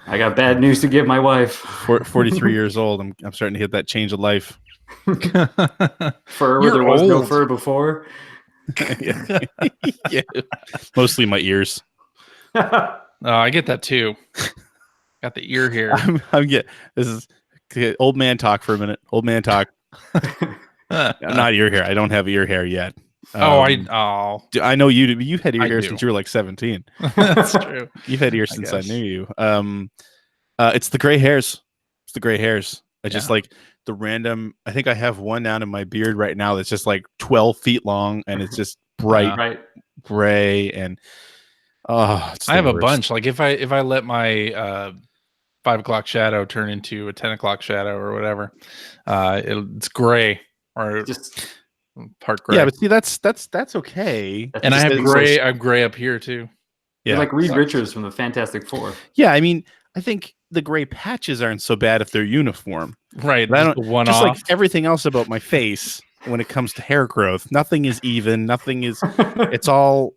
I got bad news to give my wife. 43 years old. I'm starting to hit that change of life. Fur where there was no fur before. Yeah. Mostly my ears. I get that too. Got the ear hair. This is old man talk for a minute. Old man talk. Not ear hair. I don't have ear hair yet. I know you've had ear hair since you were like 17. That's true. You've had ears since I knew you. It's the gray hairs. I just like the random. I think I have one down in my beard right now that's just like 12 feet long, and it's just bright gray. And I have a bunch. Like if I let my 5 o'clock shadow turn into a 10 o'clock shadow or whatever, it's gray or just part gray. Yeah, but see, that's okay. And I have gray. I'm gray up here too. Yeah, like Reed Richards from the Fantastic Four. Yeah, I mean, I think the gray patches aren't so bad if they're uniform. Right. I don't like everything else about my face when it comes to hair growth. Nothing is even. Nothing is. It's all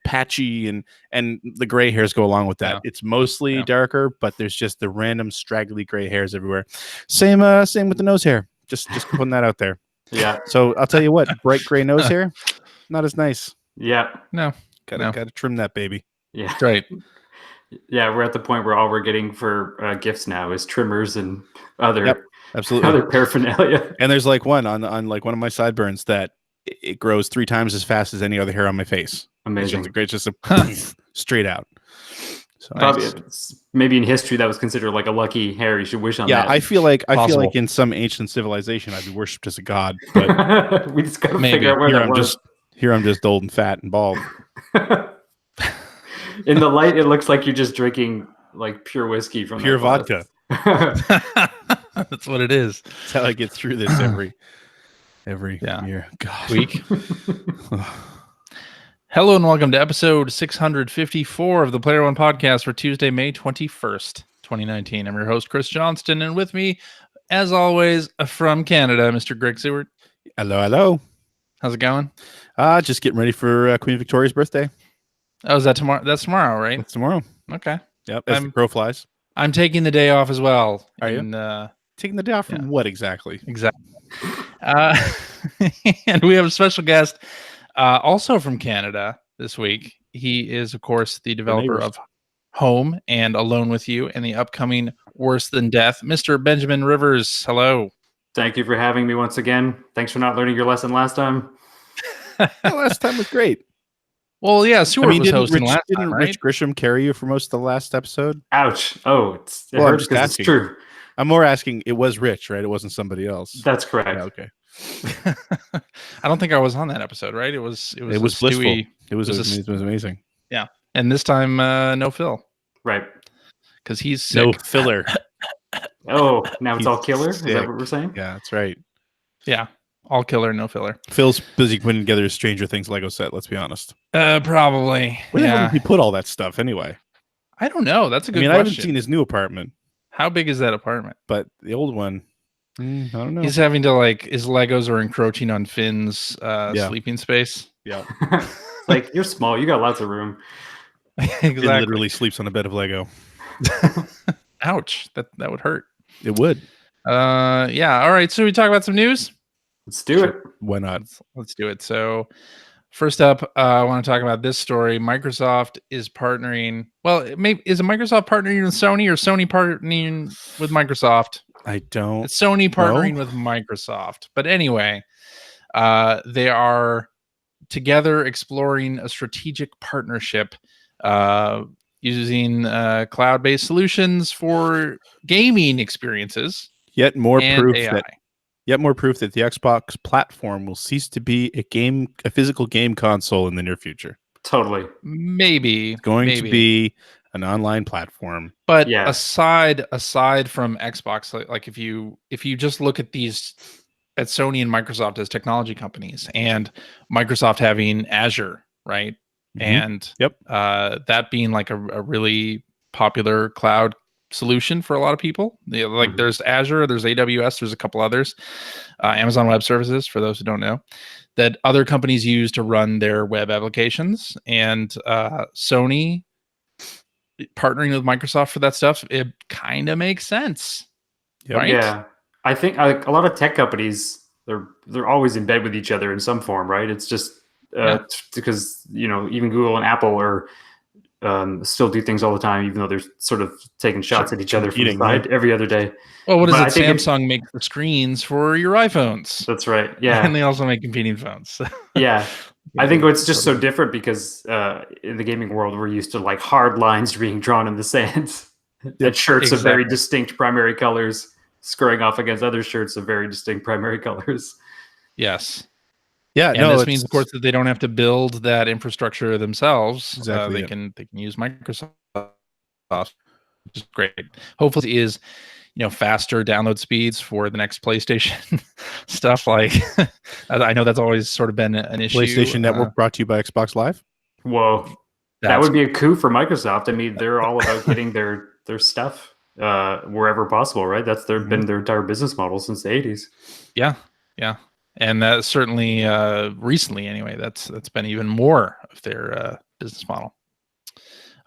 patchy, and the gray hairs go along with that. Yeah. It's mostly darker, but there's just the random straggly gray hairs everywhere. Same with the nose hair. Just putting that out there. Yeah. So I'll tell you what, bright gray nose hair, not as nice. Yeah. No. Gotta trim that baby. Yeah. That's right. Yeah, we're at the point where all we're getting for gifts now is trimmers and other absolutely other paraphernalia. And there's like one on like one of my sideburns that it grows 3 times as fast as any other hair on my face. Amazing. It's just a straight out. So maybe in history that was considered like a lucky hair. You should wish on that. Yeah, I feel like in some ancient civilization I'd be worshipped as a god. But we just gotta figure out where that was. Here I'm just old and fat and bald. In the light, it looks like you're just drinking like pure whiskey from pure vodka. That's what it is. That's how I get through this every year. God. Week. Hello and welcome to episode 654 of the Player One Podcast for Tuesday, May 21st, 2019. I'm your host, Chris Johnston, and with me, as always, from Canada, Mr. Greg Seward. Hello. How's it going? Just getting ready for Queen Victoria's birthday. Oh, is that tomorrow? That's tomorrow, right? It's tomorrow. Okay. Yep. As the crow flies. I'm taking the day off as well. Are you? Taking the day off from what exactly? Exactly. And we have a special guest, also from Canada this week. He is, of course, the developer of Home and Alone with You and the upcoming Worse Than Death, Mr. Benjamin Rivers. Hello. Thank you for having me once again. Thanks for not learning your lesson last time. Last time was great. Well, yeah, Seward was hosting last time, Didn't right? Rich Grisham carry you for most of the last episode? Ouch. Oh, it hurts because it's true. I'm more asking, it was Rich, right? It wasn't somebody else. That's correct. Yeah, okay. I don't think I was on that episode, right? It was blissful. Stewie, it was amazing. Yeah. And this time, no Phil. Right. Because he's sick. No filler. Oh, now it's all killer? Sick. Is that what we're saying? Yeah, that's right. Yeah. All killer, no filler. Phil's busy putting together his Stranger Things Lego set, let's be honest. Probably. Where the hell did he put all that stuff anyway? I don't know. That's a good question. I haven't seen his new apartment. How big is that apartment? But the old one, I don't know. He's having to his Legos are encroaching on Finn's sleeping space. Yeah. Like, you're small. You got lots of room. Exactly. He literally sleeps on a bed of Lego. Ouch. That would hurt. It would. Yeah. All right. So we talk about some news. Let's do it. Why not? Let's do it. So first up, I want to talk about this story. Microsoft is partnering. Well, is it Microsoft partnering with Sony or Sony partnering with Microsoft? I don't. It's Sony partnering with Microsoft. But anyway, they are together exploring a strategic partnership using cloud-based solutions for gaming experiences. Yet more proof that the Xbox platform will cease to be a physical game console in the near future. Totally. Maybe. It's going to be an online platform. But aside from Xbox, like if you just look at Sony and Microsoft as technology companies, and Microsoft having Azure, right? Mm-hmm. And that being like a really popular cloud solution for a lot of people. There's Azure, there's AWS, there's a couple others, Amazon Web Services, for those who don't know, that other companies use to run their web applications. And Sony partnering with Microsoft for that stuff, it kind of makes sense. Yep. Right? Yeah, I think a lot of tech companies they're always in bed with each other in some form, right? It's just because even Google and Apple are still do things all the time, even though they're sort of taking shots at each other from the side every other day. Well, what is But it? Samsung makes the screens for your iPhones. That's right. Yeah, and they also make competing phones. Yeah. I think it's just so different because in the gaming world, we're used to like hard lines being drawn in the sand and shirts of very distinct primary colors scurrying off against other shirts of very distinct primary colors. Yes. Yeah. And this means, of course, that they don't have to build that infrastructure themselves. Exactly. They can use Microsoft, which is great. Hopefully, is faster download speeds for the next PlayStation stuff. Like, I know that's always sort of been an issue. PlayStation Network brought to you by Xbox Live. Whoa, that would be a coup for Microsoft. I mean, they're all about getting their stuff wherever possible, right? That's been their entire business model since the 80s. Yeah, yeah, and that certainly recently, anyway, that's been even more of their business model.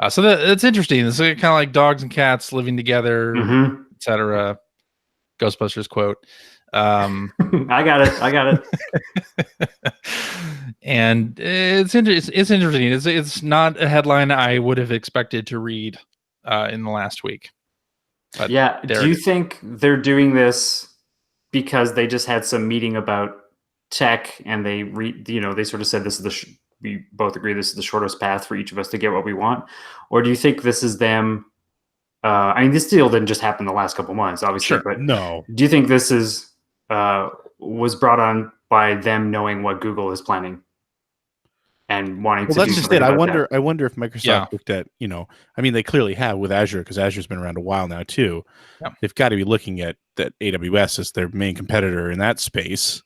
So that's interesting. It's kind of like dogs and cats living together, etc. Ghostbusters quote. I got it. And it's interesting. It's not a headline I would have expected to read in the last week. But yeah. Do you think they're doing this because they just had some meeting about tech and they sort of said this is we both agree this is the shortest path for each of us to get what we want? Or do you think this is them? I mean, this deal didn't just happen the last couple months, obviously. Sure. But no. Do you think this is was brought on by them knowing what Google is planning and wanting to? Well, that's just it. I wonder if Microsoft looked at, I mean, they clearly have with Azure because Azure's been around a while now too. Yeah. They've got to be looking at that AWS as their main competitor in that space,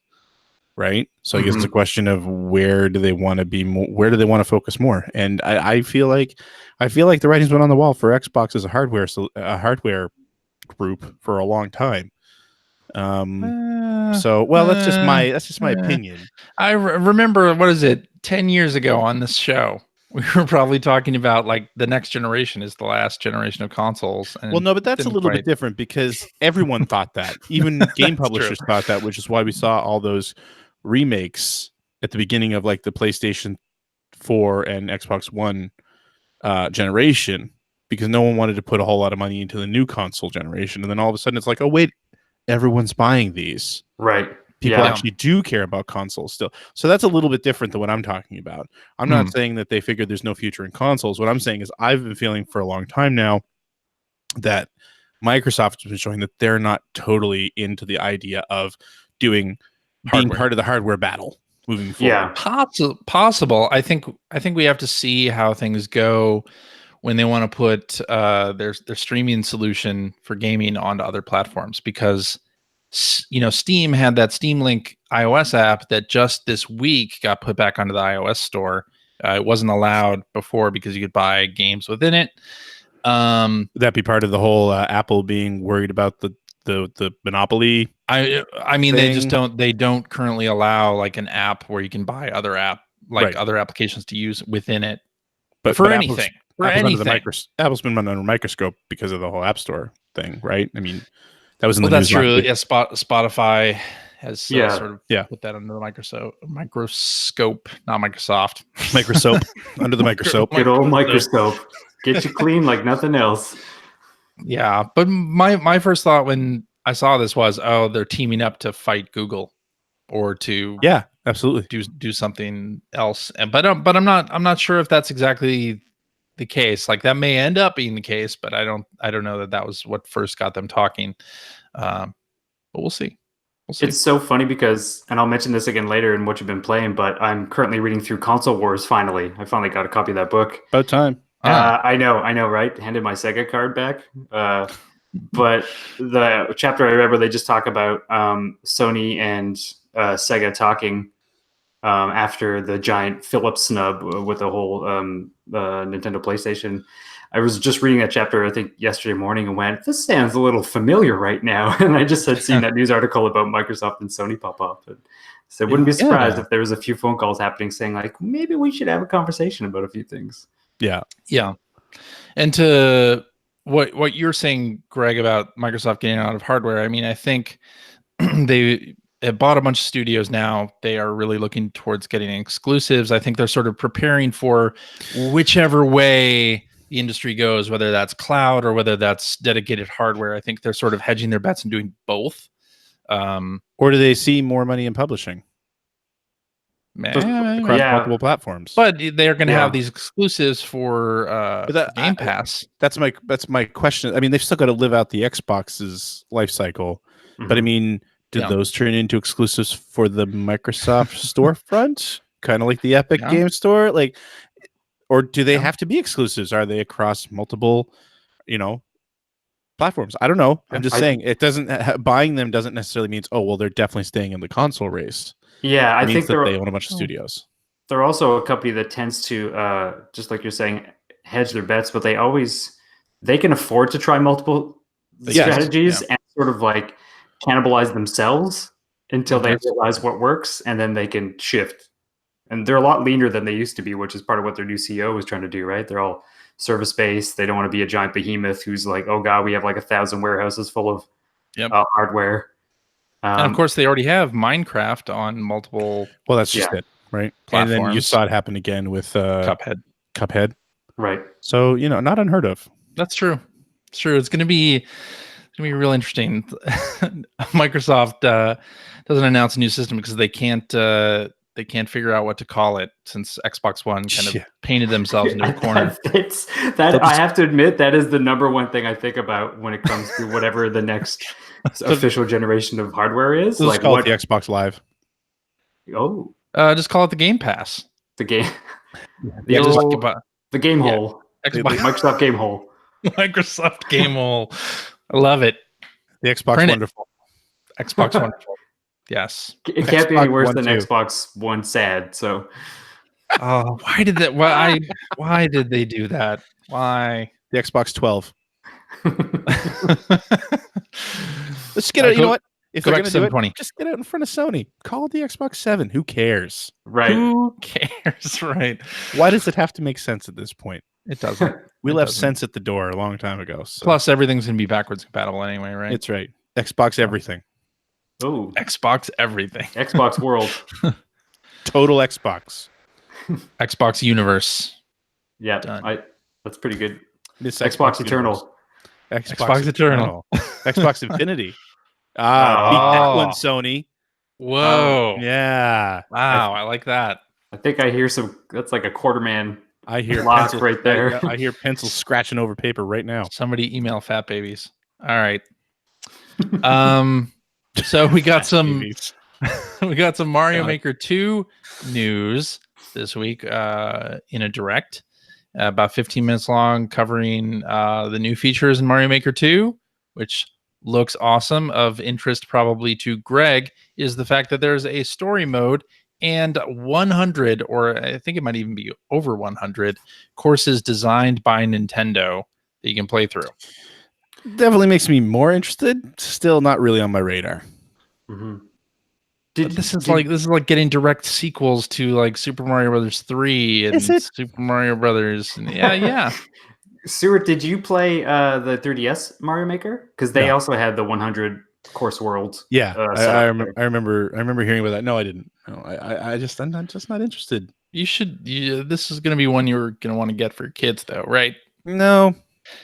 right? So I guess it's a question of where do they want to be more? Where do they want to focus more? And I feel like the writing's been on the wall for Xbox as a hardware group for a long time. So that's just my opinion. I remember, what is it, 10 years ago on this show, we were probably talking about like the next generation is the last generation of consoles. And but that's a little bit different because everyone thought that. Even game publishers thought that, which is why we saw all those remakes at the beginning of like the PlayStation 4 and Xbox One generation, because no one wanted to put a whole lot of money into the new console generation. And then all of a sudden it's like, oh wait, everyone's buying these. Right. People actually do care about consoles still. So that's a little bit different than what I'm talking about. I'm not saying that they figured there's no future in consoles. What I'm saying is I've been feeling for a long time now that Microsoft has been showing that they're not totally into the idea of being part of the hardware battle moving forward. Yeah, possible. I think we have to see how things go when they want to put their streaming solution for gaming onto other platforms, because Steam had that Steam Link iOS app that just this week got put back onto the iOS store. It wasn't allowed before because you could buy games within it. Would that be part of the whole Apple being worried about the monopoly? I mean, they don't currently allow like an app where you can buy other other applications to use within it. But for anything. Apple's been under a microscope because of the whole App Store thing, right? I mean, that was in the news. That's true. Yeah, Spotify has sort of put that under the microscope, not Microsoft. Microscope under the microscope. Good old microscope. Get you clean like nothing else. Yeah, but my first thought when I saw this was, oh, they're teaming up to fight Google, or to absolutely do something else. But I'm not sure if that's exactly the case. Like, that may end up being the case, but I don't know that was what first got them talking. But we'll see. It's so funny because, and I'll mention this again later in what you've been playing, but I'm currently reading through Console Wars. Finally, I finally got a copy of that book. About time. I know, right? Handed my Sega card back. But the chapter I read where they just talk about Sony and Sega talking after the giant Philips snub with the whole Nintendo PlayStation. I was just reading that chapter, I think, yesterday morning and went, this sounds a little familiar right now. And I just had seen that news article about Microsoft and Sony pop up. So I wouldn't be surprised if there was a few phone calls happening saying, like, maybe we should have a conversation about a few things. Yeah. Yeah. And to what you're saying, Greg, about Microsoft getting out of hardware, I mean, I think they have bought a bunch of studios now. They are really looking towards getting exclusives. I think they're sort of preparing for whichever way the industry goes, whether that's cloud or whether that's dedicated hardware. I think they're sort of hedging their bets and doing both. Or do they see more money in publishing? Across multiple platforms, but they're going to have these exclusives for Game Pass. That's my question. I mean, they've still got to live out the Xbox's life cycle, but I mean, did those turn into exclusives for the Microsoft storefront, kind of like the Epic Game Store, like, or do they have to be exclusives? Are they across multiple, platforms? I don't know. I'm just saying it doesn't. Buying them doesn't necessarily mean they're definitely staying in the console race. Yeah, I think that they own a bunch of studios. They're also a company that tends to, just like you're saying, hedge their bets, but they can afford to try multiple strategies and sort of like cannibalize themselves until they realize what works, and then they can shift. And they're a lot leaner than they used to be, which is part of what their new CEO was trying to do, right? They're all service-based. They don't want to be a giant behemoth who's like, oh God, we have like 1,000 warehouses full of hardware. And of course, they already have Minecraft on multiple. Well, that's just it, right? Platforms. And then you saw it happen again with Cuphead, right? So not unheard of. That's true. It's true. It's going to be real interesting. Microsoft doesn't announce a new system because they can't figure out what to call it, since Xbox One kind of painted themselves into a corner. I have to admit, that is the number one thing I think about when it comes to whatever the next official generation of hardware is. Let's call it the Xbox Live. Oh, just call it the Game Pass. The game. The game hole. Microsoft Game Hole. Microsoft Game Hole. I love it. The Xbox Wonderful. Xbox Wonderful. Yes. It can't be any worse than Xbox One Sad. So, why did that? Why did they do that? Why the Xbox 12? Let's get it. You know what? If they're going to do it, just get out in front of Sony. Call it the Xbox 7. Who cares? Right. Who cares? Right. Why does it have to make sense at this point? It doesn't. We left sense at the door a long time ago. So. Plus, everything's going to be backwards compatible anyway, right? It's right. Xbox everything. Oh, Xbox everything. Xbox World. Total Xbox. Xbox Universe. Yeah, that's pretty good. Xbox Eternal. Xbox Eternal. Xbox Infinity. Beat that one, Sony. Whoa. Yeah. Wow, I like that. I think I hear that's like a Quarterman. I hear pencils right there. I hear pencils scratching over paper right now. Somebody email Fat Babies. All right. So we got some Mario Maker 2 news this week in a direct, about 15 minutes long, covering the new features in Mario Maker 2, which looks awesome. Of interest probably to Greg is the fact that there's a story mode and 100, or I think it might even be over 100 courses designed by Nintendo that you can play through. Definitely makes me more interested. Still not really on my radar. Mm-hmm. This is like getting direct sequels to like Super Mario Brothers 3 and Super Mario Brothers. Yeah. Stuart, did you play the 3DS Mario Maker? Because they also had the 100 course worlds. Yeah, I remember hearing about that. No, I didn't. No, I'm just not interested. You should. This is going to be one you're going to want to get for your kids, though, right? No.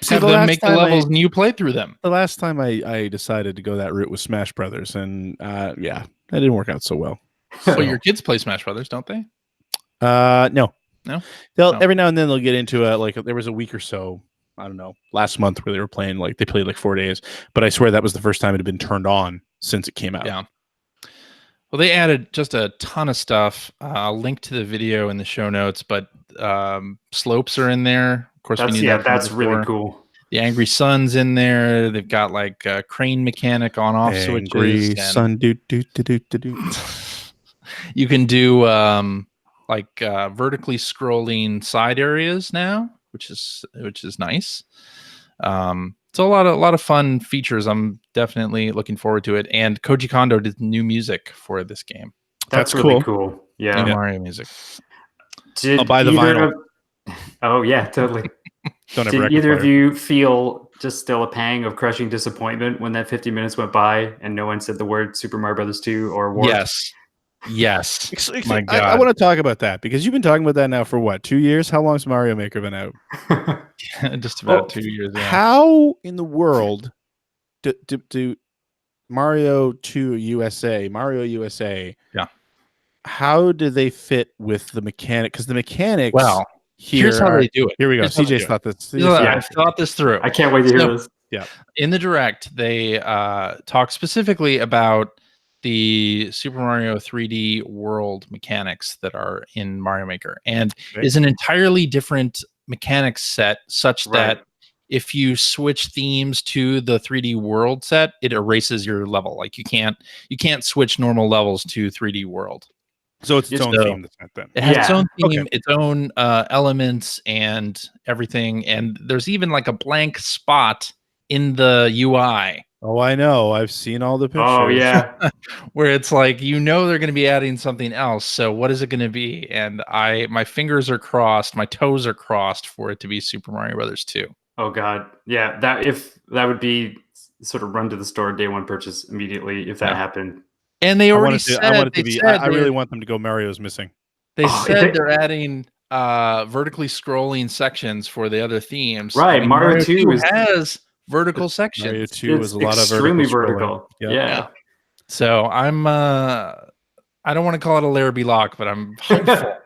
Have them make the levels and you play through them. The last time I decided to go that route with Smash Brothers, and that didn't work out so well. Well, your kids play Smash Brothers, don't they? No. No? Every now and then they'll get into there was a week or so, I don't know, last month where they were playing, they played like 4 days, but I swear that was the first time it had been turned on since it came out. Yeah. Well, they added just a ton of stuff. I'll link to the video in the show notes, but slopes are in there. Of course, that's really cool. The Angry Sun's in there. They've got like a crane mechanic on-off switches. Angry Sun, do. You can do vertically scrolling side areas now, which is nice. So a lot of fun features. I'm definitely looking forward to it. And Koji Kondo did new music for this game. That's really cool. Yeah, new Mario music. I'll buy the vinyl. Oh yeah, totally. Don't ever Did either of fire. you feel just still a pang of crushing disappointment when that 50 minutes went by and no one said the word Super Mario Brothers 2 or Warped? Yes. My God. I want to talk about that because you've been talking about that now for what, 2 years? How long's Mario Maker been out? Just about 2 years. Yeah. How in the world do Mario USA, Yeah. how do they fit with the mechanic? Because the mechanics. Well, here's how they do it. Here we go. Here's how they CJ's do thought this. I've thought this through. I can't wait to hear this. Yeah. In the Direct, they talk specifically about the Super Mario 3D World mechanics that are in Mario Maker, and is an entirely different mechanics set, such that if you switch themes to the 3D World set, it erases your level. Like you can't switch normal levels to 3D World. So it's its own theme. Then it has its own theme, its own elements, and everything. And there's even like a blank spot in the UI. Oh, I know. I've seen all the pictures. Oh, yeah. Where it's like, they're going to be adding something else. So what is it going to be? And my fingers are crossed, my toes are crossed for it to be Super Mario Brothers 2. Oh God. Yeah. That would be sort of run to the store day one purchase immediately if that happened. And they already I really want them to go Mario's missing. They said they're adding vertically scrolling sections for the other themes. Right. I mean, Mario 2 has vertical sections. Mario 2 is a lot of extremely vertical. Yeah. So I'm I don't want to call it a Larrabee lock, but I'm hopeful.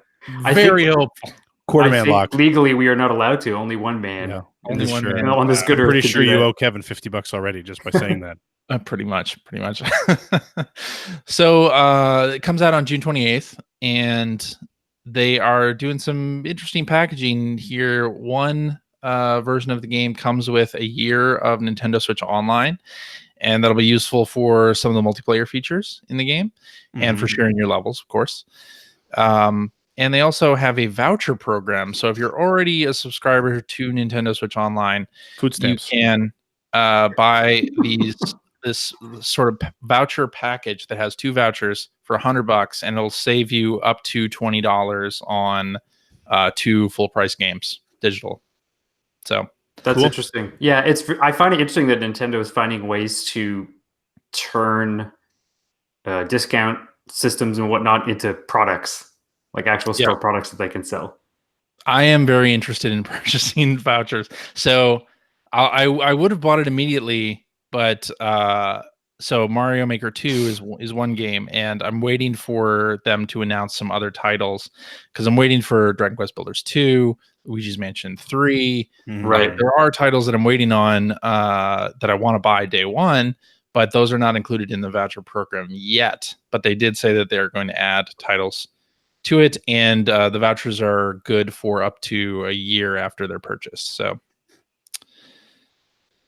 Very hopeful. Quarterman lock. Legally, we are not allowed to. Only one man. Yeah. Only one man. On this good I'm earth pretty sure you owe Kevin $50 already just by saying that. Pretty much. So it comes out on June 28th, and they are doing some interesting packaging here. One version of the game comes with a year of Nintendo Switch Online, and that'll be useful for some of the multiplayer features in the game and for sharing your levels, of course. And they also have a voucher program. So if you're already a subscriber to Nintendo Switch Online, food stamps, you can buy this sort of voucher package that has 2 vouchers for $100, and it'll save you up to $20 on 2 full price games, digital. So that's interesting. Yeah, I find it interesting that Nintendo is finding ways to turn discount systems and whatnot into products, like actual store products that they can sell. I am very interested in purchasing vouchers. So I would have bought it immediately, but so Mario Maker 2 is one game, and I'm waiting for them to announce some other titles because I'm waiting for Dragon Quest Builders 2, Luigi's Mansion 3. Right. There are titles that I'm waiting on that I want to buy day one, but those are not included in the voucher program yet. But they did say that they're going to add titles to it, and the vouchers are good for up to a year after they're purchased. So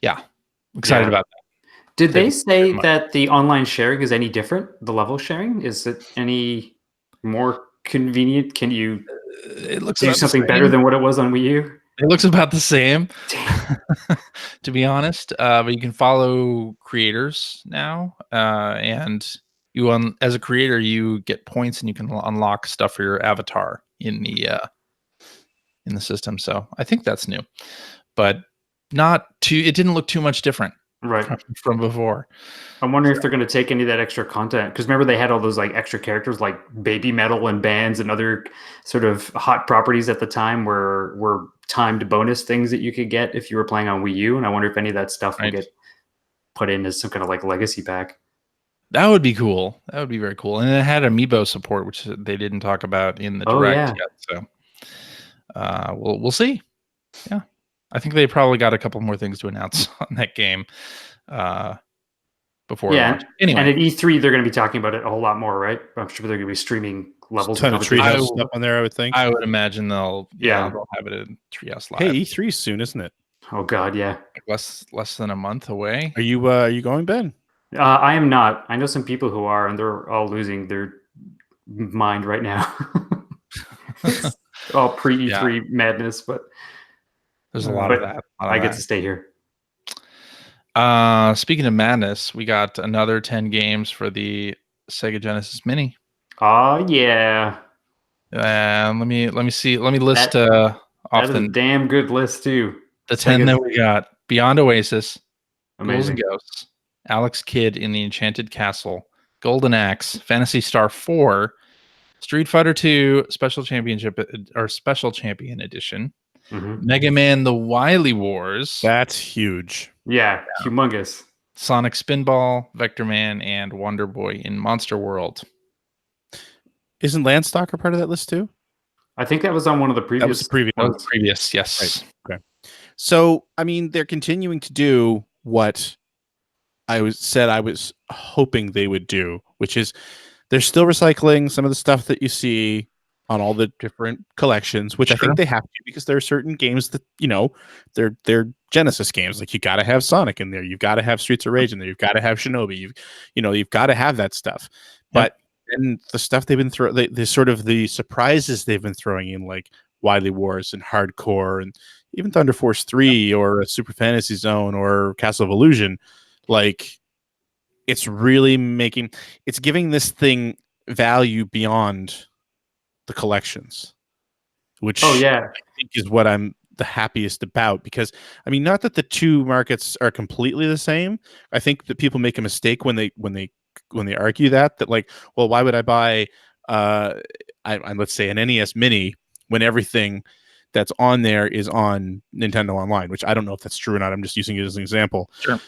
yeah, excited about that. Did they say that the online sharing is any different? The level sharing, is it any more convenient? Can you do something better than what it was on Wii U? It looks about the same, to be honest. But you can follow creators now, and you as a creator, you get points and you can unlock stuff for your avatar in the system. So I think that's new, but it didn't look too much different from before. I'm wondering if they're going to take any of that extra content, because remember they had all those like extra characters like Baby Metal and bands and other sort of hot properties at the time were timed bonus things that you could get if you were playing on Wii U, and I wonder if any of that stuff will get put in as some kind of like legacy pack. That would be cool. That would be very cool. And it had amiibo support, which they didn't talk about in the Direct yet. So we'll see. Yeah. I think they probably got a couple more things to announce on that game before launch. Anyway. And at E3, they're going to be talking about it a whole lot more, right? I'm sure they're going to be streaming levels. Ton of Treehouse stuff on there, I would think. I would imagine they'll have it in Treehouse Live. Hey, E3 is soon, isn't it? Oh God, yeah. Less than a month away. Are you going, Ben? I am not. I know some people who are, and they're all losing their mind right now. All pre-E3 madness, but there's a lot of that. I get to stay here. Speaking of madness, we got another 10 games for the Sega Genesis Mini. Oh yeah. Let me see. Let me list off a damn good list too. The 10 Sega- that we got: Beyond Oasis, Ghouls Amazing. and Ghosts, Alex Kidd in the Enchanted Castle, Golden Axe, Phantasy Star 4, Street Fighter 2 Special Championship or Special Champion Edition, Mega Man: The Wily Wars. That's huge. Yeah, humongous. Sonic Spinball, Vector Man, and Wonder Boy in Monster World. Isn't Landstalker part of that list too? I think that was on one of the previous. That was the previous That one. was the previous, yes. Right. Okay. So, I mean, they're continuing to do what I was hoping they would do, which is they're still recycling some of the stuff that you see on all the different collections, which I think they have to, because there are certain games that, you know, they're Genesis games. Like, you got to have Sonic in there, you've got to have Streets of Rage in there, you've got to have Shinobi, you've got to have that stuff. But then the stuff they've been throwing, the sort of the surprises they've been throwing in, like Wily Wars and Hardcore, and even Thunder Force 3 or Super Fantasy Zone or Castle of Illusion, like, it's really it's giving this thing value beyond the collections, which I think is what I'm the happiest about. Because, I mean, not that the two markets are completely the same. I think that people make a mistake when they argue that like, well, why would I buy let's say an NES Mini when everything that's on there is on Nintendo Online, which I don't know if that's true or not. I'm just using it as an example. Sure.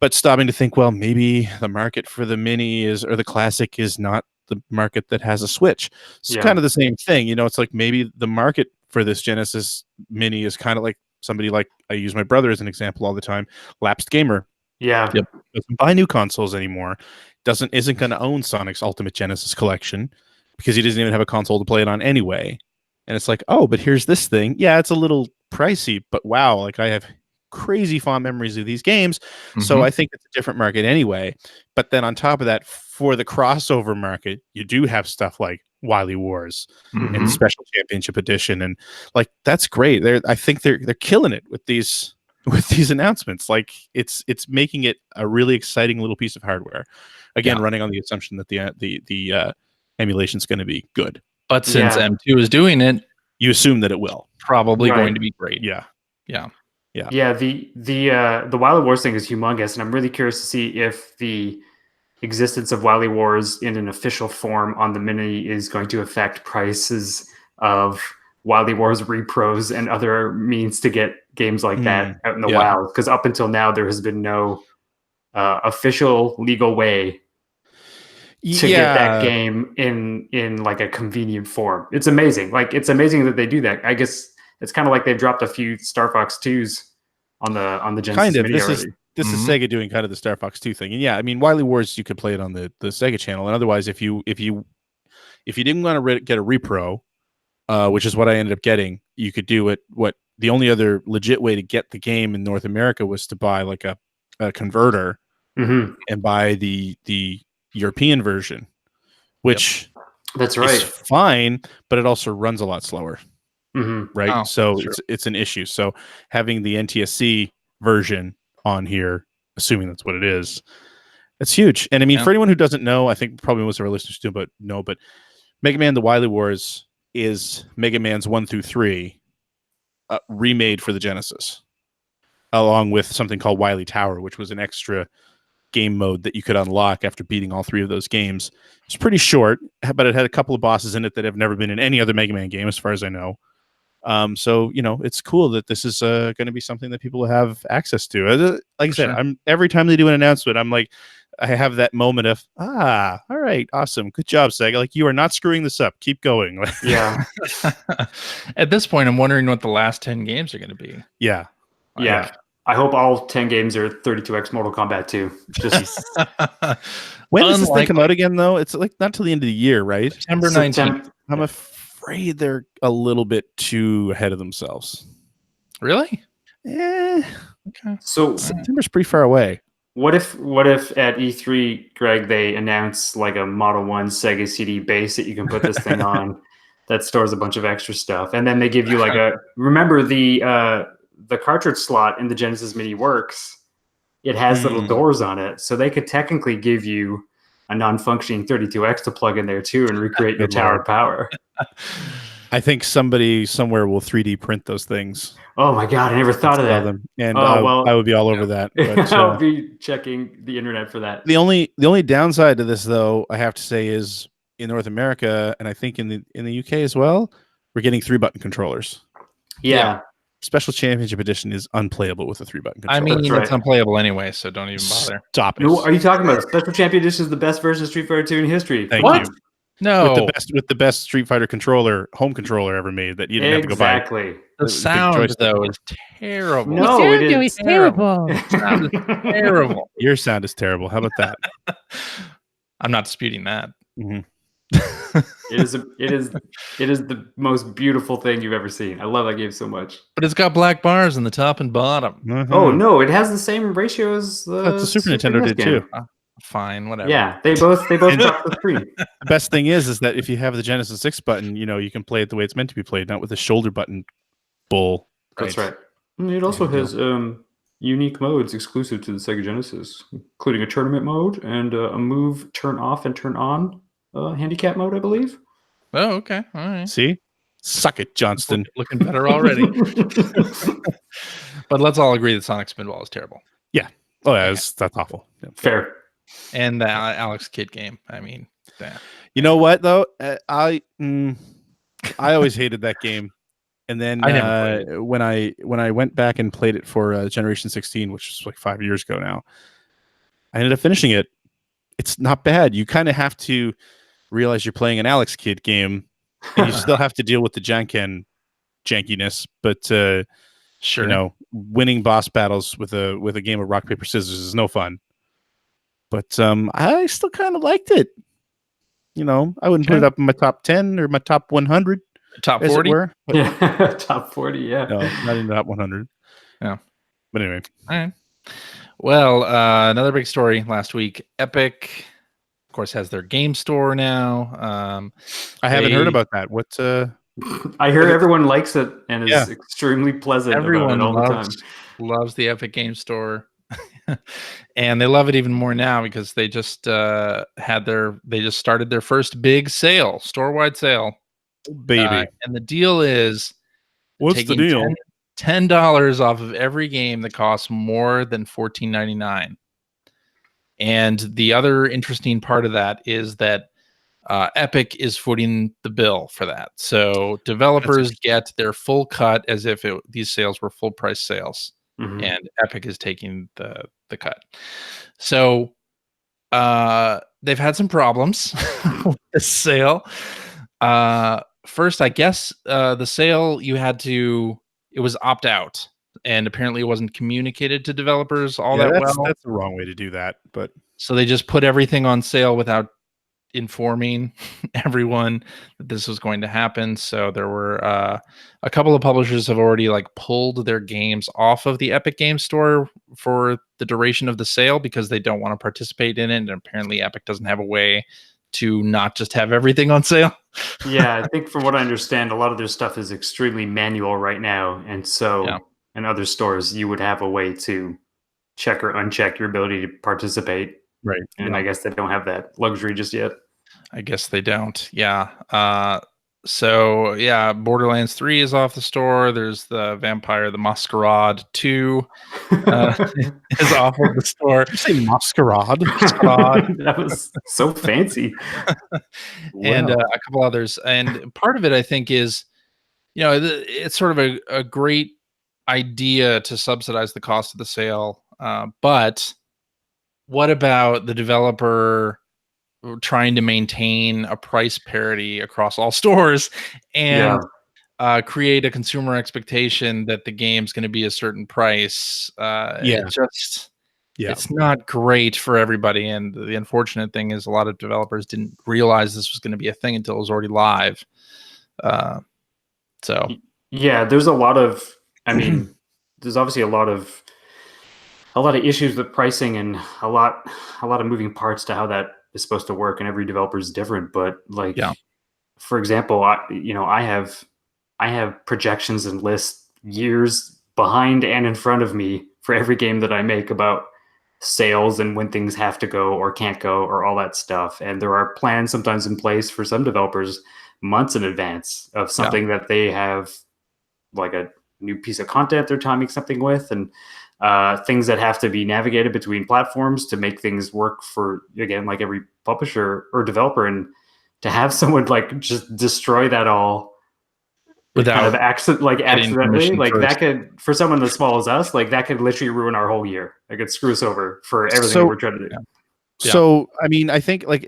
But stopping to think, well, maybe the market for the Mini or the Classic is not the market that has a Switch. It's kind of the same thing. It's like maybe the market for this Genesis Mini is kind of like somebody, like, I use my brother as an example all the time, lapsed gamer. Yeah. Yep. Doesn't buy new consoles anymore. Isn't going to own Sonic's Ultimate Genesis Collection because he doesn't even have a console to play it on anyway. And it's like, oh, but here's this thing. Yeah, it's a little pricey, but wow, like, I have crazy fond memories of these games. So I think it's a different market anyway. But then on top of that, for the crossover market, you do have stuff like Wily Wars and Special Championship Edition, and like, that's great. I think they're killing it with these announcements. Like, it's making it a really exciting little piece of hardware. Again, running on the assumption that the emulation is going to be good. But since M2 is doing it, you assume that it will probably going to be great. Yeah. The Wily Wars thing is humongous, and I'm really curious to see if the existence of Wily Wars in an official form on the Mini is going to affect prices of Wily Wars repros and other means to get games like that out in the wild. Because up until now, there has been no official legal way to get that game in like a convenient form. It's amazing. Like, it's amazing that they do that. I guess it's kind of like they've dropped a few Star Fox 2s on the Genesis Mini already. This is Sega doing kind of the Star Fox 2 thing. And yeah, I mean, Wily Wars, you could play it on the Sega channel. And otherwise, if you didn't want to get a repro, which is what I ended up getting, you could do it. What the only other legit way to get the game in North America was to buy like a converter and buy the European version, which that's right, is fine, but it also runs a lot slower. Right. Oh, so sure. it's an issue. So having the NTSC version on here, assuming that's what it is, that's huge. And I mean, for anyone who doesn't know, I think probably most of our listeners do, but Mega Man: The Wily Wars is Mega Man's 1 through 3 remade for the Genesis, along with something called Wily Tower, which was an extra game mode that you could unlock after beating all 3 of those games. It's pretty short, but it had a couple of bosses in it that have never been in any other Mega Man game, as far as I know. So it's cool that this is going to be something that people have access to. Like I said, every time they do an announcement, I'm like, I have that moment of, all right, awesome, good job, Sega. Like, you are not screwing this up. Keep going. Yeah. At this point, I'm wondering what the last 10 games are going to be. Yeah. I hope all 10 games are 32X Mortal Kombat 2. Just when does this thing come out again, though? It's like not till the end of the year, right? September 19th. I'm afraid they're a little bit too ahead of themselves. Really? Okay. So September's pretty far away. What if at E3, Greg, they announce like a Model 1 Sega CD base that you can put this thing on that stores a bunch of extra stuff, and then they give you like remember the cartridge slot in the Genesis Mini works. It has little doors on it, so they could technically give you a non-functioning 32X to plug in there too and recreate your tower power. I think somebody somewhere will 3D print those things. Oh my god, I never thought of that. Them. And well, I would be all over that. But, I'll be checking the internet for that. The only downside to this, though, I have to say, is in North America, and I think in the UK as well, we're getting 3-button controllers. Yeah. Special Championship Edition is unplayable with a 3-button controller. I mean, it's unplayable anyway, so don't even bother. Stop it. No, are you talking about Special Champion Edition is the best version of Street Fighter 2 in history? Thank what? you. No, with the best Street Fighter home controller ever made that you didn't have to go buy. Exactly. The sound though is terrible. No, it is terrible. The sound is terrible. Your sound is terrible. How about that? I'm not disputing that. Mm-hmm. It is the most beautiful thing you've ever seen. I love that game so much. But it's got black bars in the top and bottom. Mm-hmm. Oh no, it has the same ratio as the Super Nintendo did too. Fine, whatever. Yeah, they both top the screen. The best thing is that if you have the Genesis 6 button, you can play it the way it's meant to be played, not with the shoulder button bull. That's right. And it also has unique modes exclusive to the Sega Genesis, including a tournament mode and a move turn off and turn on handicap mode, I believe. Oh, okay. All right. See? Suck it, Johnston. Looking better already. But let's all agree that Sonic Spinball is terrible. Yeah. Oh, yeah, that's awful. Yeah. Fair. And the Alex Kidd game. I mean, you know what though? I always hated that game, and then when I went back and played it for Generation 16, which was like 5 years ago now, I ended up finishing it. It's not bad. You kind of have to realize you're playing an Alex Kidd game, and you still have to deal with the jankiness, but sure, winning boss battles with a game of rock paper scissors is no fun. But I still kind of liked it. I wouldn't put it up in my top 10 or my top 100. Top 40? Yeah, top 40, yeah. No, not in the top 100. Yeah. But anyway. All right. Well, another big story last week. Epic, of course, has their game store now. I haven't heard about that. What's I hear everyone likes it and is extremely pleasant everyone about it all the time. Loves the Epic Game Store. And they love it even more now because they just started their first big sale, store-wide sale. Baby. And the deal is what's the deal? $10 off of every game that costs more than $14.99. And the other interesting part of that is that Epic is footing the bill for that. So developers get their full cut as if these sales were full price sales. Mm-hmm. And Epic is taking the cut. So they've had some problems with the sale. First, I guess the sale it was opt out, and apparently it wasn't communicated to developers that's the wrong way to do that. But so they just put everything on sale without informing everyone that this was going to happen. So there were a couple of publishers have already pulled their games off of the Epic Game Store for the duration of the sale because they don't want to participate in it. And apparently Epic doesn't have a way to not just have everything on sale. Yeah, I think from what I understand, a lot of their stuff is extremely manual right now. And so in other stores, you would have a way to check or uncheck your ability to participate. Right. And I guess they don't have that luxury just yet. I guess they don't. Yeah. So Borderlands 3 is off the store. There's the Vampire the Masquerade 2 is off of the store. Did you say Masquerade? That was so fancy. And a couple others. And part of it, I think, is, it's sort of a great idea to subsidize the cost of the sale. But what about the developer trying to maintain a price parity across all stores and create a consumer expectation that the game's going to be a certain price? It's not great for everybody. And the unfortunate thing is a lot of developers didn't realize this was going to be a thing until it was already live. There's a lot of, there's obviously a lot of issues with pricing and a lot of moving parts to how that is supposed to work, and every developer is different. But for example, I have projections and lists years behind and in front of me for every game that I make about sales and when things have to go or can't go or all that stuff. And there are plans sometimes in place for some developers months in advance of something that they have, like a new piece of content they're timing something with, and things that have to be navigated between platforms to make things work for, again, like every publisher or developer. And to have someone like just destroy that all without kind of accidentally, like first. that could, for someone as small as us, like that could literally ruin our whole year. It could screw us over for everything that we're trying to do. So, I mean, I think like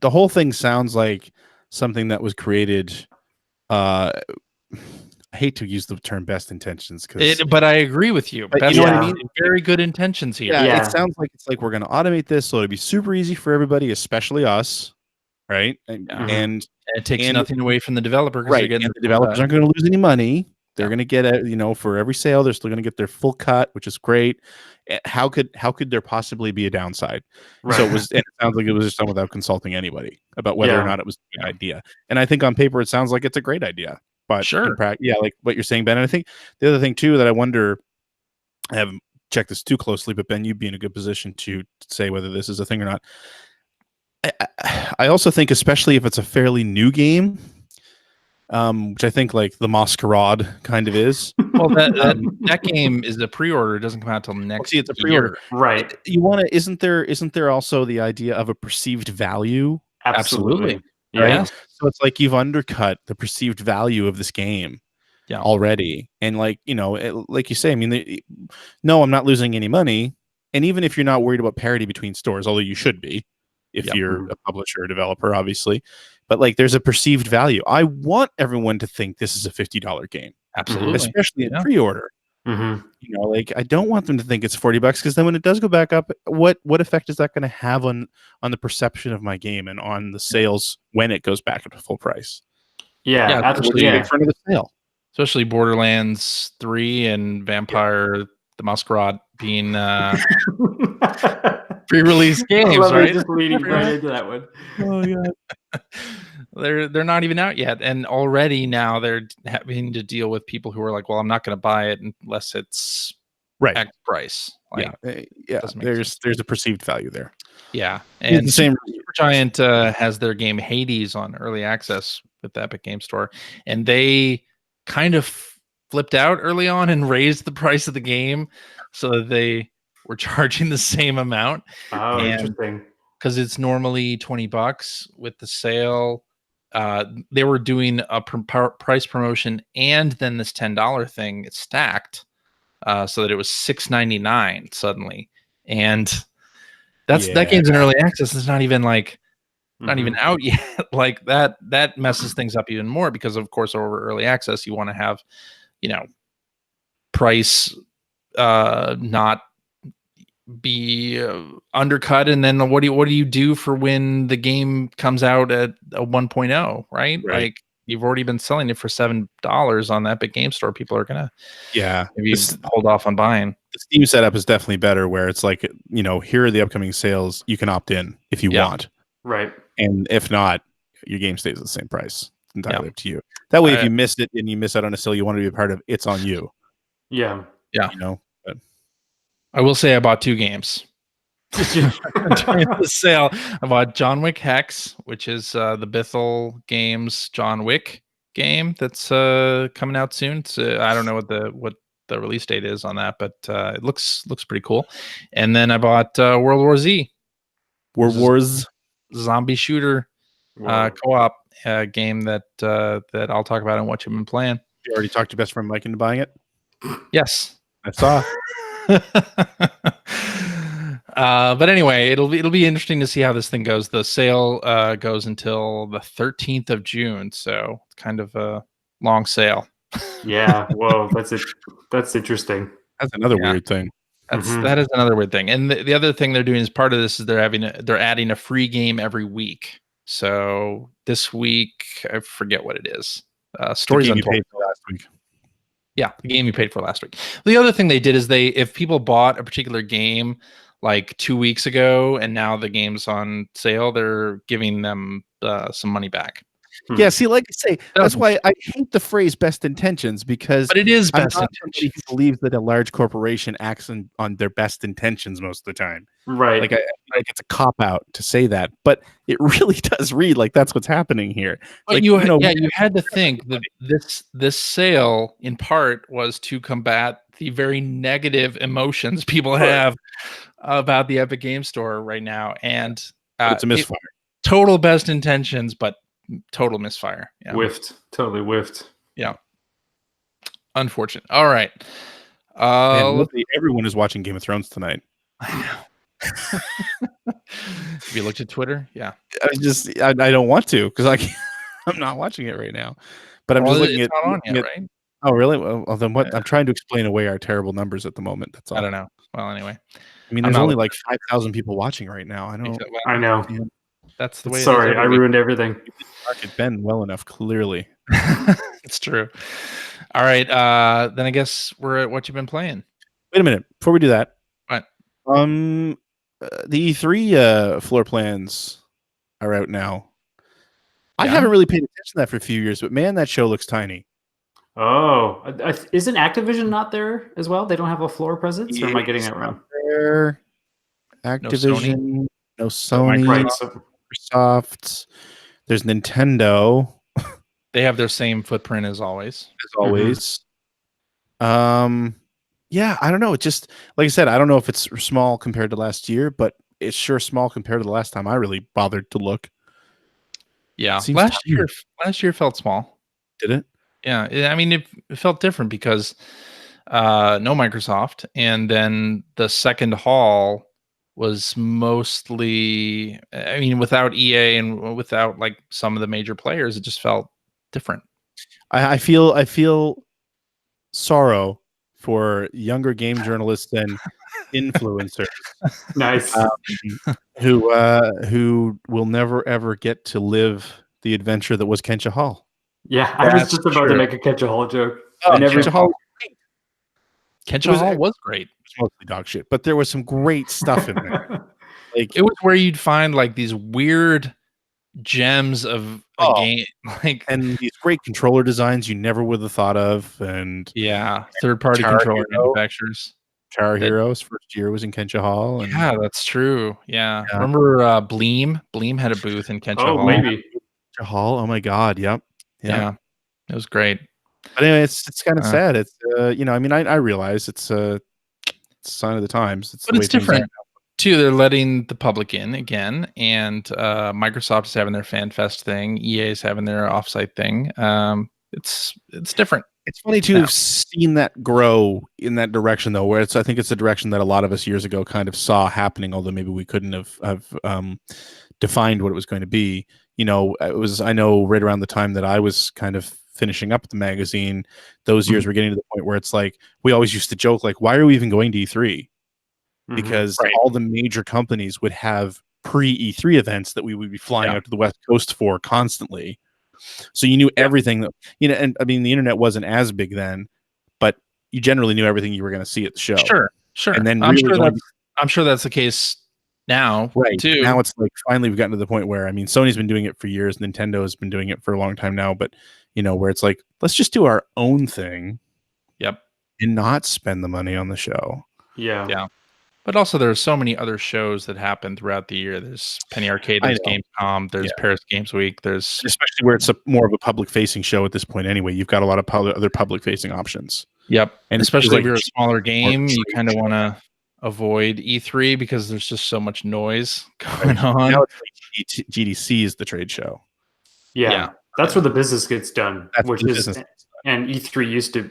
the whole thing sounds like something that was created. I hate to use the term best intentions, but I agree with you. But you know what I mean? Very good intentions here. Yeah, it sounds like it's like we're going to automate this so it'll be super easy for everybody, especially us, right? And it takes nothing away from the developer, right? And the developers aren't going to lose any money. They're going to get for every sale, they're still going to get their full cut, which is great. How could there possibly be a downside? Right. So it sounds like it was just done without consulting anybody about whether or not it was a good idea. And I think on paper it sounds like it's a great idea. But like what you're saying, Ben. And I think the other thing too that I wonder, I haven't checked this too closely, but Ben, you'd be in a good position to say whether this is a thing or not. I also think, especially if it's a fairly new game, which I think like the Masquerade kind of is. Well, that game is a pre-order. It doesn't come out till next year. It's a pre-order, right? You want to? Isn't there also the idea of a perceived value? Absolutely. Right? Yeah. So it's like you've undercut the perceived value of this game already. And like, like you say, I mean, no, I'm not losing any money. And even if you're not worried about parity between stores, although you should be, if you're a publisher or developer, obviously, but like there's a perceived value. I want everyone to think this is a $50 game. Absolutely. Especially in pre-order. Like I don't want them to think it's $40 because then when it does go back up, what effect is that going to have on the perception of my game and on the sales when it goes back up to full price? Yeah, absolutely. In front of the sale, especially Borderlands 3 and Vampire the Masquerade being pre-release games, right? Just leading right into that one. Oh yeah. They're not even out yet, and already now they're having to deal with people who are like, well, I'm not going to buy it unless it's X price. Like, there's a perceived value there. Yeah, and the same Supergiant has their game Hades on early access with the Epic Game Store, and they kind of flipped out early on and raised the price of the game so that they were charging the same amount. Oh, interesting. Because it's normally $20 with the sale. They were doing a price promotion and then this $10 thing stacked, so that it was $6.99 suddenly, and that game's in early access. It's not even like not even out yet. Like that messes things up even more because of course over early access you want to have price not be undercut, and then what do you do for when the game comes out at a 1.0, right? Like you've already been selling it for $7 on the Epic Game Store. People are gonna maybe hold off on buying. The Steam setup is definitely better, where it's like here are the upcoming sales. You can opt in if you want, right? And if not, your game stays at the same price. Entirely up to you. That way, if you missed it and you miss out on a sale you want to be a part of, it's on you. Yeah. But I will say I bought 2 games during the sale. I bought John Wick Hex, which is the Bithell Games John Wick game that's coming out soon. I don't know what the release date is on that, but it looks pretty cool. And then I bought World War Z, Wars zombie shooter co-op game that I'll talk about and what you've been playing. You already talked your best friend Mike into buying it? Yes, I saw. But anyway, it'll be interesting to see how this thing goes. The sale goes until the 13th of June, so it's kind of a long sale. Yeah, whoa, that's interesting. That's another weird thing. That is another weird thing. And the other thing they're doing as part of this is they're adding a free game every week. So this week, I forget what it is. Stories Untold. You paid for last week. Yeah, the game you paid for last week. The other thing they did is if people bought a particular game like 2 weeks ago and now the game's on sale, they're giving them some money back. Yeah, see, like I say, that's why I hate the phrase "best intentions" because but it is I'm best not intentions. somebody who believes that a large corporation acts on their best intentions most of the time. Right. Like, I feel like it's a cop out to say that, but it really does read like that's what's happening here. But Like, you had to think that this sale in part was to combat the very negative emotions people have about the Epic Game Store right now, and it's a misfire. Total best intentions, but total misfire. Yeah. Totally whiffed. Yeah. Unfortunate. All right. Man, everyone is watching Game of Thrones tonight. I know. Have you looked at Twitter? Yeah. I don't want to because I'm not watching it right now. But I'm just looking at. Not on yet, right? Oh, really? Well, then what? Yeah. I'm trying to explain away our terrible numbers at the moment. That's all. I don't know. Well, anyway. I mean, there's only like 5,000 people watching right now. I know. Yeah. That's the way. Sorry, I ruined everything. Market been well enough, clearly. It's true. All right. Then I guess we're at what you've been playing. Wait a minute. Before we do that, what? The E3 floor plans are out now. I haven't really paid attention to that for a few years, but man, that show looks tiny. Oh, isn't Activision not there as well? They don't have a floor presence, or am I getting that wrong? There. Activision, no Sony, right, Microsoft. There's Nintendo. They have their same footprint as always. Yeah, I don't know. It just, like I said, I don't know if it's small compared to last year, but it's sure small compared to the last time I really bothered to look. Yeah, last year felt small. Did it? Yeah, I mean, it felt different because no Microsoft, and then the second hall was mostly, I mean, without EA and without like some of the major players, it just felt different. I feel sorrow for younger game journalists and influencers. Nice. Who will never ever get to live the adventure that was Kencha Hall. Yeah, I was just about to make a Kencha Hall joke. Kencha Hall was great. It was mostly dog shit, but there was some great stuff in there. Like, it was where you'd find like these weird gems of a game, like, and these great controller designs you never would have thought of, and third-party controller manufacturers. Guitar Hero's first year was in Kencha Hall. And yeah, that's true. Yeah. Remember Bleem? Bleem had a booth in Kencha Hall. Maybe. Kencha Hall. Oh my God. Yep. Yeah. It was great. But anyway, it's kind of sad. It's I mean, I realize it's a sign of the times. But it's different too. They're letting the public in again, and Microsoft is having their Fan Fest thing. EA is having their offsite thing. It's different. It's funny to have seen that grow in that direction, though, where I think it's a direction that a lot of us years ago kind of saw happening, although maybe we couldn't have defined what it was going to be. You know, I know right around the time that I was kind of finishing up the magazine, those years were getting to the point where it's like, we always used to joke, like, why are we even going to E3? Because all the major companies would have pre-E3 events that we would be flying out to the West Coast for constantly. So you knew everything that, and I mean, the internet wasn't as big then, but you generally knew everything you were going to see at the show. Sure. And then I'm sure that's the case now, too. Now it's like, finally we've gotten to the point where, I mean, Sony's been doing it for years, Nintendo has been doing it for a long time now, but where it's like, let's just do our own thing. Yep. And not spend the money on the show. Yeah. But also, there's so many other shows that happen throughout the year. There's Penny Arcade, there's Gamescom, there's Paris Games Week, there's, especially where it's more of a public-facing show at this point. Anyway, you've got a lot of other public-facing options. Yep, and especially if you're a smaller game, you kind of want to avoid E3 because there's just so much noise going on. Now it's like GDC is the trade show. Yeah. That's where the business gets done. And E3 used to,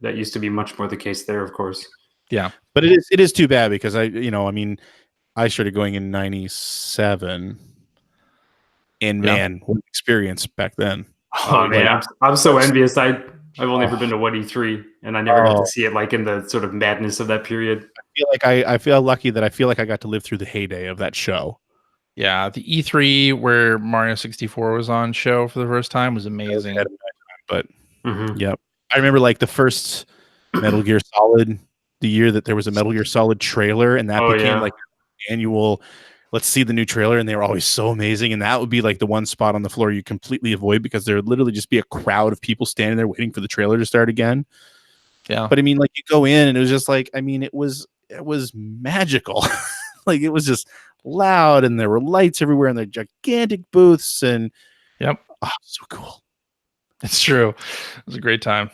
that used to be much more the case there, of course. Yeah, but it is too bad because I started going in '97, and man, what an experience back then. Oh man, I'm so envious. I've only ever been to one E3, and I never got to see it like in the sort of madness of that period. I feel lucky that I feel like I got to live through the heyday of that show. Yeah, the E3 where Mario 64 was on show for the first time was amazing. But yep, I remember like the first Metal Gear Solid. The year that there was a Metal Gear Solid trailer, and that became like an annual let's see the new trailer, and they were always so amazing. And that would be like the one spot on the floor you completely avoid because there would literally just be a crowd of people standing there waiting for the trailer to start again. Yeah. But I mean, like you go in and it was just like, I mean, it was magical. Like it was just loud and there were lights everywhere and they're gigantic booths and yep. Oh, so cool. It's true. It was a great time.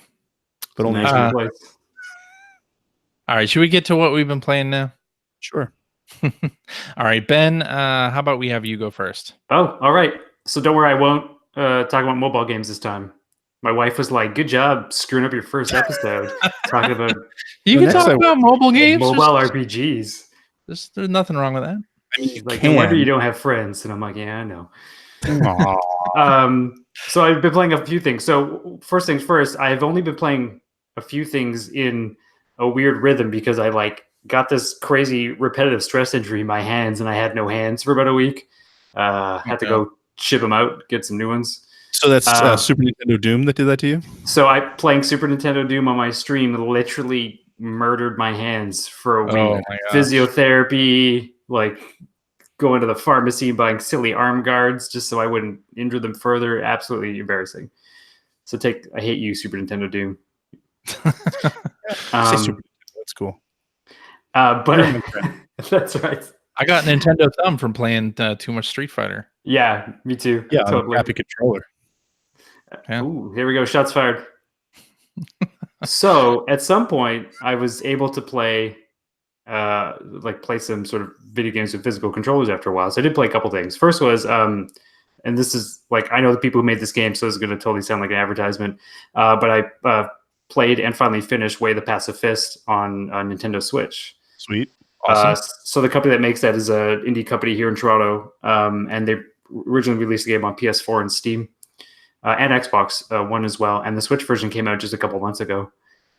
But only all right, should we get to what we've been playing now? Sure. All right, Ben, how about we have you go first? Oh, all right. So don't worry, I won't talk about mobile games this time. My wife was like, good job screwing up your first episode. Talking about you can talk about mobile games. Mobile RPGs. There's nothing wrong with that. I mean, like, no wonder you don't have friends. And I'm like, yeah, I know. So I've been playing a few things. So first things first, I've only been playing a few things in a weird rhythm because I like got this crazy repetitive stress injury in my hands and I had no hands for about a week. Had to go ship them out, get some new ones. So that's Super Nintendo Doom that did that to you? So I playing Super Nintendo Doom on my stream literally murdered my hands for a week. Oh my gosh. Physiotherapy, like going to the pharmacy and buying silly arm guards just so I wouldn't injure them further. Absolutely embarrassing. So I hate you, Super Nintendo Doom. That's cool. But that's right. I got Nintendo Thumb from playing too much Street Fighter. Yeah, me too. Yeah, totally. Happy controller. Yeah. Ooh, here we go. Shots fired. So at some point, I was able to play some sort of video games with physical controllers after a while. So I did play a couple things. First was, and this is like, I know the people who made this game, so it's going to totally sound like an advertisement. But I played and finally finished Way the Passive Fist on Nintendo Switch. Sweet. Awesome. So the company that makes that is an indie company here in Toronto. And they originally released the game on PS4 and Steam. And Xbox One as well. And the Switch version came out just a couple months ago.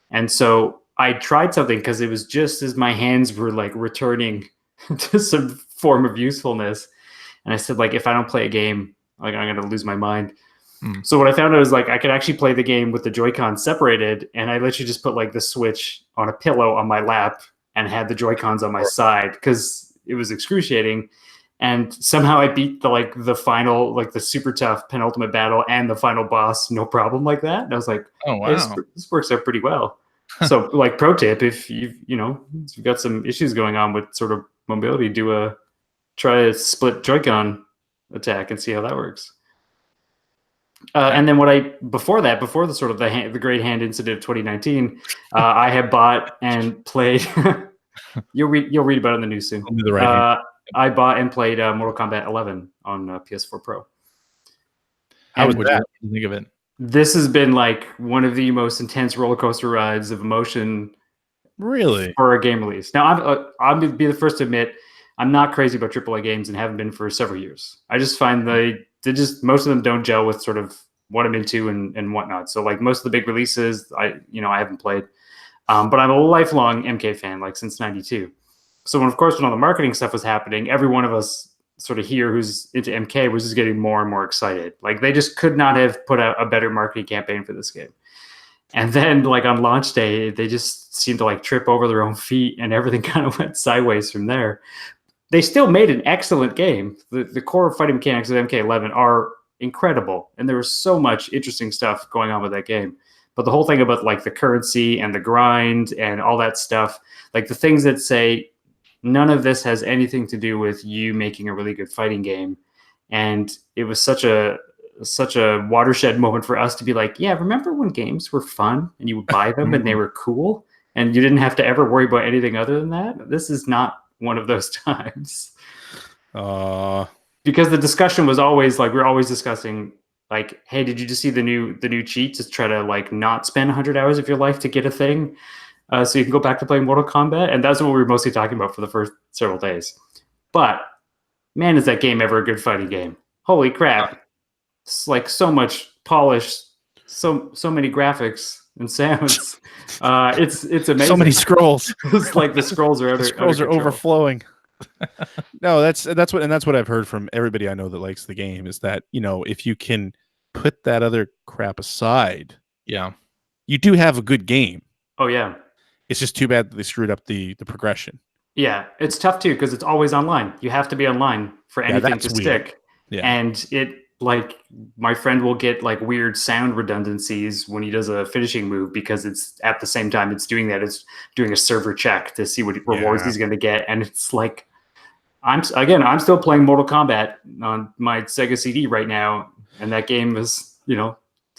And so I tried something because it was just as my hands were like returning to some form of usefulness. And I said, like, if I don't play a game, like I'm going to lose my mind. So what I found out was like I could actually play the game with the Joy-Con separated. And I literally just put like the Switch on a pillow on my lap and had the Joy-Cons on my side because it was excruciating. And somehow I beat the final, like the super tough penultimate battle and the final boss, no problem like that. And I was like, oh wow, this works out pretty well. So like pro tip, if you've got some issues going on with sort of mobility, try a split Joy-Con attack and see how that works. And then before the sort of the great hand incident of 2019, I had bought and played. You'll read about it in the news soon. I bought and played Mortal Kombat 11 on PS4 Pro. How would you think of it? This has been like one of the most intense roller coaster rides of emotion, really, for a game release. Now, I'm going to be the first to admit I'm not crazy about AAA games and haven't been for several years. I just find most of them don't gel with sort of what I'm into and whatnot. So like most of the big releases, I haven't played, but I'm a lifelong MK fan, like since '92. So when all the marketing stuff was happening, every one of us sort of here who's into MK was just getting more and more excited. Like they just could not have put out a better marketing campaign for this game. And then like on launch day, they just seemed to like trip over their own feet and everything kind of went sideways from there. They still made an excellent game. The core fighting mechanics of MK11 are incredible. And there was so much interesting stuff going on with that game. But the whole thing about like the currency and the grind and all that stuff, like the things that say, none of this has anything to do with you making a really good fighting game. And it was such a watershed moment for us to be like, yeah, remember when games were fun and you would buy them and they were cool and you didn't have to ever worry about anything other than that? This is not one of those times. Because the discussion was always like, we're always discussing like, hey, did you just see the new cheat to try to like not spend 100 hours of your life to get a thing? So you can go back to playing Mortal Kombat. And that's what we were mostly talking about for the first several days. But man, is that game ever a good fighting game. Holy crap. It's like so much polish, so many graphics and sounds. It's amazing. So many scrolls. It's like the scrolls are overflowing. No, that's what I've heard from everybody I know that likes the game is that, if you can put that other crap aside, you do have a good game. Oh yeah. It's just too bad that they screwed up the progression. Yeah, it's tough too because it's always online. You have to be online for anything to stick. Yeah. And it like my friend will get like weird sound redundancies when he does a finishing move because it's at the same time it's doing that. It's doing a server check to see what rewards he's going to get, and it's like I'm still playing Mortal Kombat on my Sega CD right now, and that game was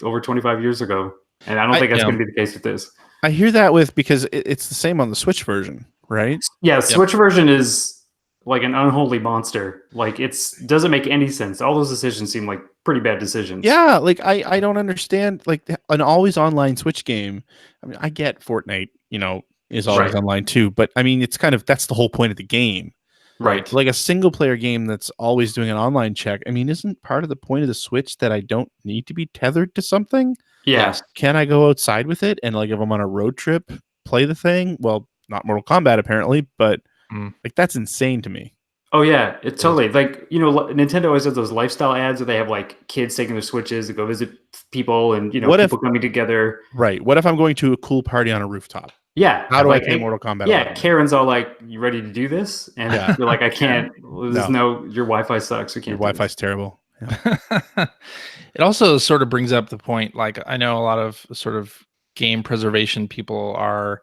over 25 years ago, and I don't think that's going to be the case with this. I hear that because it's the same on the Switch version, right? Yeah, Switch version is like an unholy monster. Like doesn't make any sense. All those decisions seem like pretty bad decisions. Yeah, like I don't understand like an always online Switch game. I mean, I get Fortnite, is always online too, but I mean, it's kind of that's the whole point of the game. Right. Like a single player game that's always doing an online check. I mean, isn't part of the point of the Switch that I don't need to be tethered to something? Yeah. Can I go outside with it? And like if I'm on a road trip, play the thing? Well, not Mortal Kombat apparently, but like that's insane to me. Oh yeah, it totally like Nintendo always has those lifestyle ads where they have like kids taking their Switches to go visit people and people coming together. Right. What if I'm going to a cool party on a rooftop? Yeah. How do I play Mortal Kombat? Yeah, Karen's all like, "You ready to do this?" And you're like, "I can't. There's your Wi-Fi sucks. We can't. Your Wi-Fi's terrible." Yeah. It also sort of brings up the point. Like I know a lot of sort of game preservation people are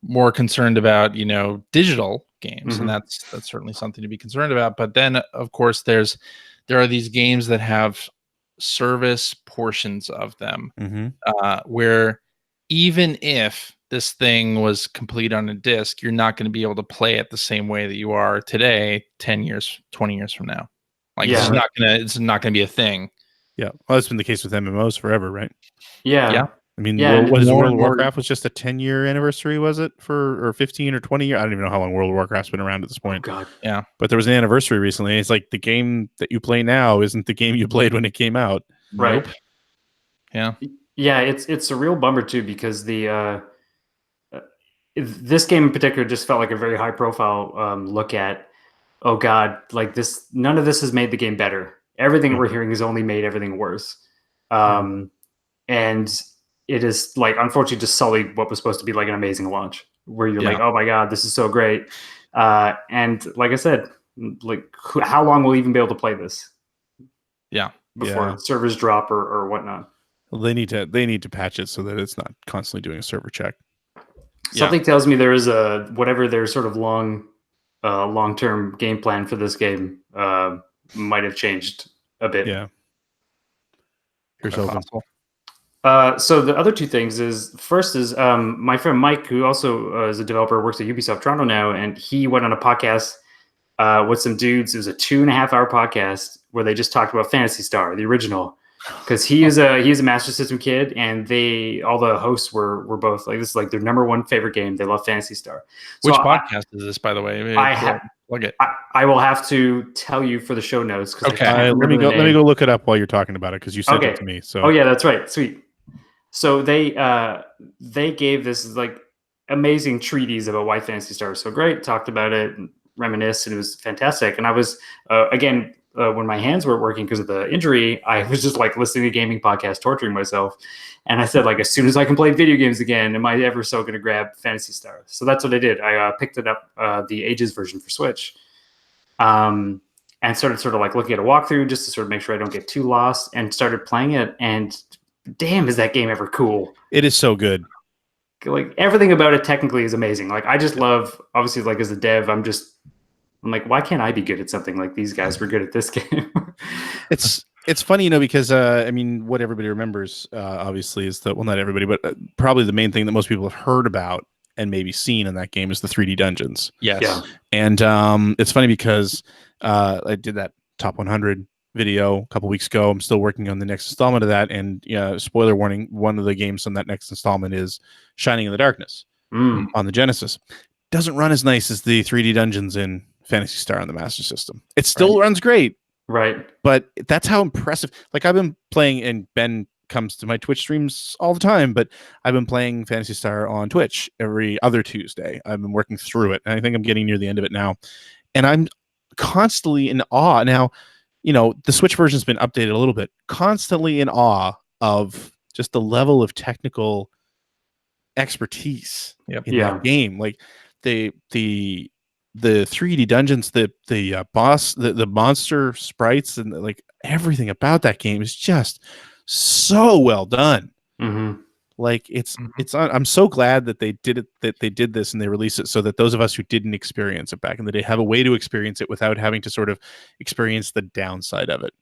more concerned about digital games, and that's certainly something to be concerned about. But then, of course, there are these games that have service portions of them, where even if this thing was complete on a disc, you're not going to be able to play it the same way that you are today, 10 years, 20 years from now. Like it's not gonna be a thing. Yeah. Well, that's been the case with MMOs forever, right? Yeah. Yeah. I mean, World of Warcraft was just a 10-year anniversary, was it? Or 15 or 20 years? I don't even know how long World of Warcraft's been around at this point. Oh, God. Yeah. But there was an anniversary recently. It's like the game that you play now isn't the game you played when it came out. Right. Nope. Yeah. Yeah, it's a real bummer too because this game in particular just felt like a very high profile look at, oh God, like this, none of this has made the game better. Everything we're hearing has only made everything worse. And it is like, unfortunately, just sullied what was supposed to be like an amazing launch where you're like, oh my God, this is so great. And like I said, like how long will we even be able to play this? Yeah. Before servers drop or whatnot. Well, they need to patch it so that it's not constantly doing a server check. Something tells me there is whatever their sort of long-term game plan for this game might have changed a bit. Yeah. Here's hoping. So the other two things is first is my friend Mike, who also is a developer, works at Ubisoft Toronto now, and he went on a podcast with some dudes. It was a 2.5-hour podcast where they just talked about Phantasy Star, the original, because he's a Master System kid, and all the hosts were both like, this is like their number one favorite game. They love Phantasy Star. Which podcast is this, by the way? Plug it. I will have to tell you for the show notes. Okay, let me go look it up while you're talking about it because you sent it to me. So yeah, that's right. Sweet. So they gave this like amazing treatise about why Phantasy Star is so great. Talked about it, and reminisced, and it was fantastic. And I was when my hands weren't working because of the injury, I was just like listening to gaming podcasts, torturing myself. And I said, like, as soon as I can play video games again, am I ever so going to grab Phantasy Star? So that's what I did. I picked it up, the Ages version for Switch, and started sort of like looking at a walkthrough just to sort of make sure I don't get too lost, and started playing it. And damn, is that game ever cool. It is so good. Like everything about it technically is amazing. Like I just love, obviously, like as a dev, I'm like, why can't I be good at something like these guys were good at this game? It's funny, because I mean, what everybody remembers, obviously, is that, well, not everybody, but probably the main thing that most people have heard about and maybe seen in that game is the 3D dungeons. Yes. Yeah. And it's funny because I did that top 100 video a couple weeks ago. I'm still working on the next installment of that. And spoiler warning, one of the games on that next installment is Shining in the Darkness on the Genesis. Doesn't run as nice as the 3D dungeons in Phantasy Star on the Master System. It still runs great. Right. But that's how impressive. Like I've been playing, and Ben comes to my Twitch streams all the time, but I've been playing Phantasy Star on Twitch every other Tuesday. I've been working through it, and I think I'm getting near the end of it now. And I'm constantly in awe. Now, the Switch version's been updated a little bit. Constantly in awe of just the level of technical expertise in that game. Like the the 3D dungeons, the boss, the monster sprites, and like everything about that game is just so well done. Mm-hmm. Like I'm so glad that they did it, that they did this and they released it so that those of us who didn't experience it back in the day have a way to experience it without having to sort of experience the downside of it.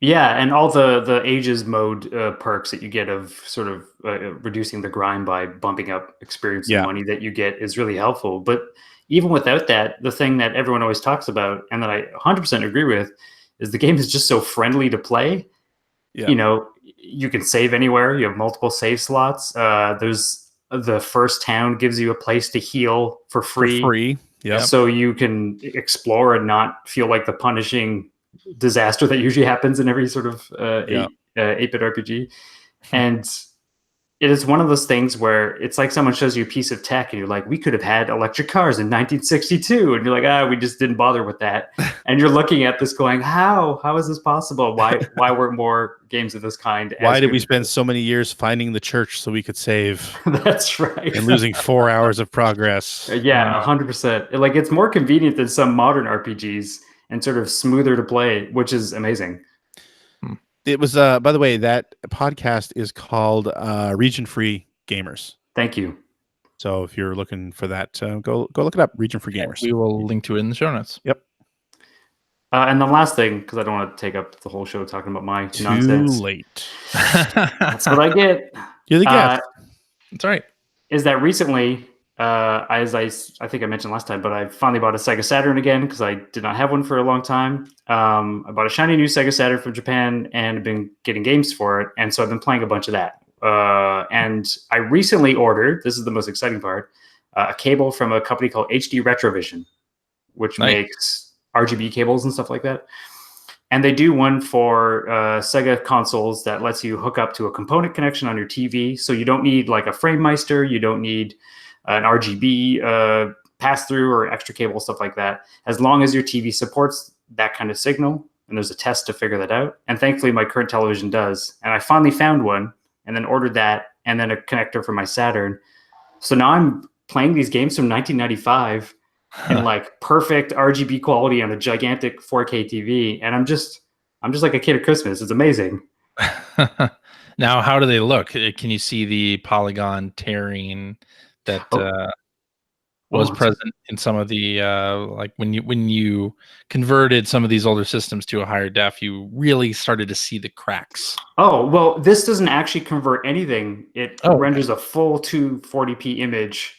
Yeah, and all the ages mode perks that you get of sort of reducing the grind by bumping up experience and money that you get is really helpful. But even without that, the thing that everyone always talks about and that I 100% agree with is the game is just so friendly to play. Yeah. You know, you can save anywhere. You have multiple save slots. There's the first town gives you a place to heal for free. Yeah. So you can explore and not feel like the punishing disaster that usually happens in every sort of 8-bit RPG. And it is one of those things where it's like someone shows you a piece of tech and you're like, we could have had electric cars in 1962. And you're like, we just didn't bother with that. And you're looking at this going, how is this possible? Why weren't more games of this kind? Why did we spend so many years finding the church so we could save? That's right. And losing 4 hours of progress. Yeah, 100%. Like, it's more convenient than some modern RPGs and sort of smoother to play, which is amazing. It was, by the way, that podcast is called Region Free Gamers. Thank you. So if you're looking for that, go look it up, Region Free Gamers. We will link to it in the show notes. Yep. And the last thing, because I don't want to take up the whole show talking about my nonsense. Too late. That's what I get. You're the guest. That's right. Is that recently, as I think I mentioned last time, but I finally bought a Sega Saturn again because I did not have one for a long time. I bought a shiny new Sega Saturn from Japan and have been getting games for it. And so I've been playing a bunch of that. And I recently ordered, this is the most exciting part, a cable from a company called HD Retrovision, which makes RGB cables and stuff like that. And they do one for Sega consoles that lets you hook up to a component connection on your TV. So you don't need like a FrameMeister. You don't need an RGB pass-through or extra cable, stuff like that, as long as your TV supports that kind of signal. And there's a test to figure that out. And thankfully, my current television does. And I finally found one and then ordered that and then a connector for my Saturn. So now I'm playing these games from 1995 in like perfect RGB quality on a gigantic 4K TV. And I'm just like a kid at Christmas. It's amazing. Now, how do they look? Can you see the polygon tearing that was present in some of the like when you converted some of these older systems to a higher def, you really started to see the cracks? Oh, well, this doesn't actually convert anything. It renders a full 240p image.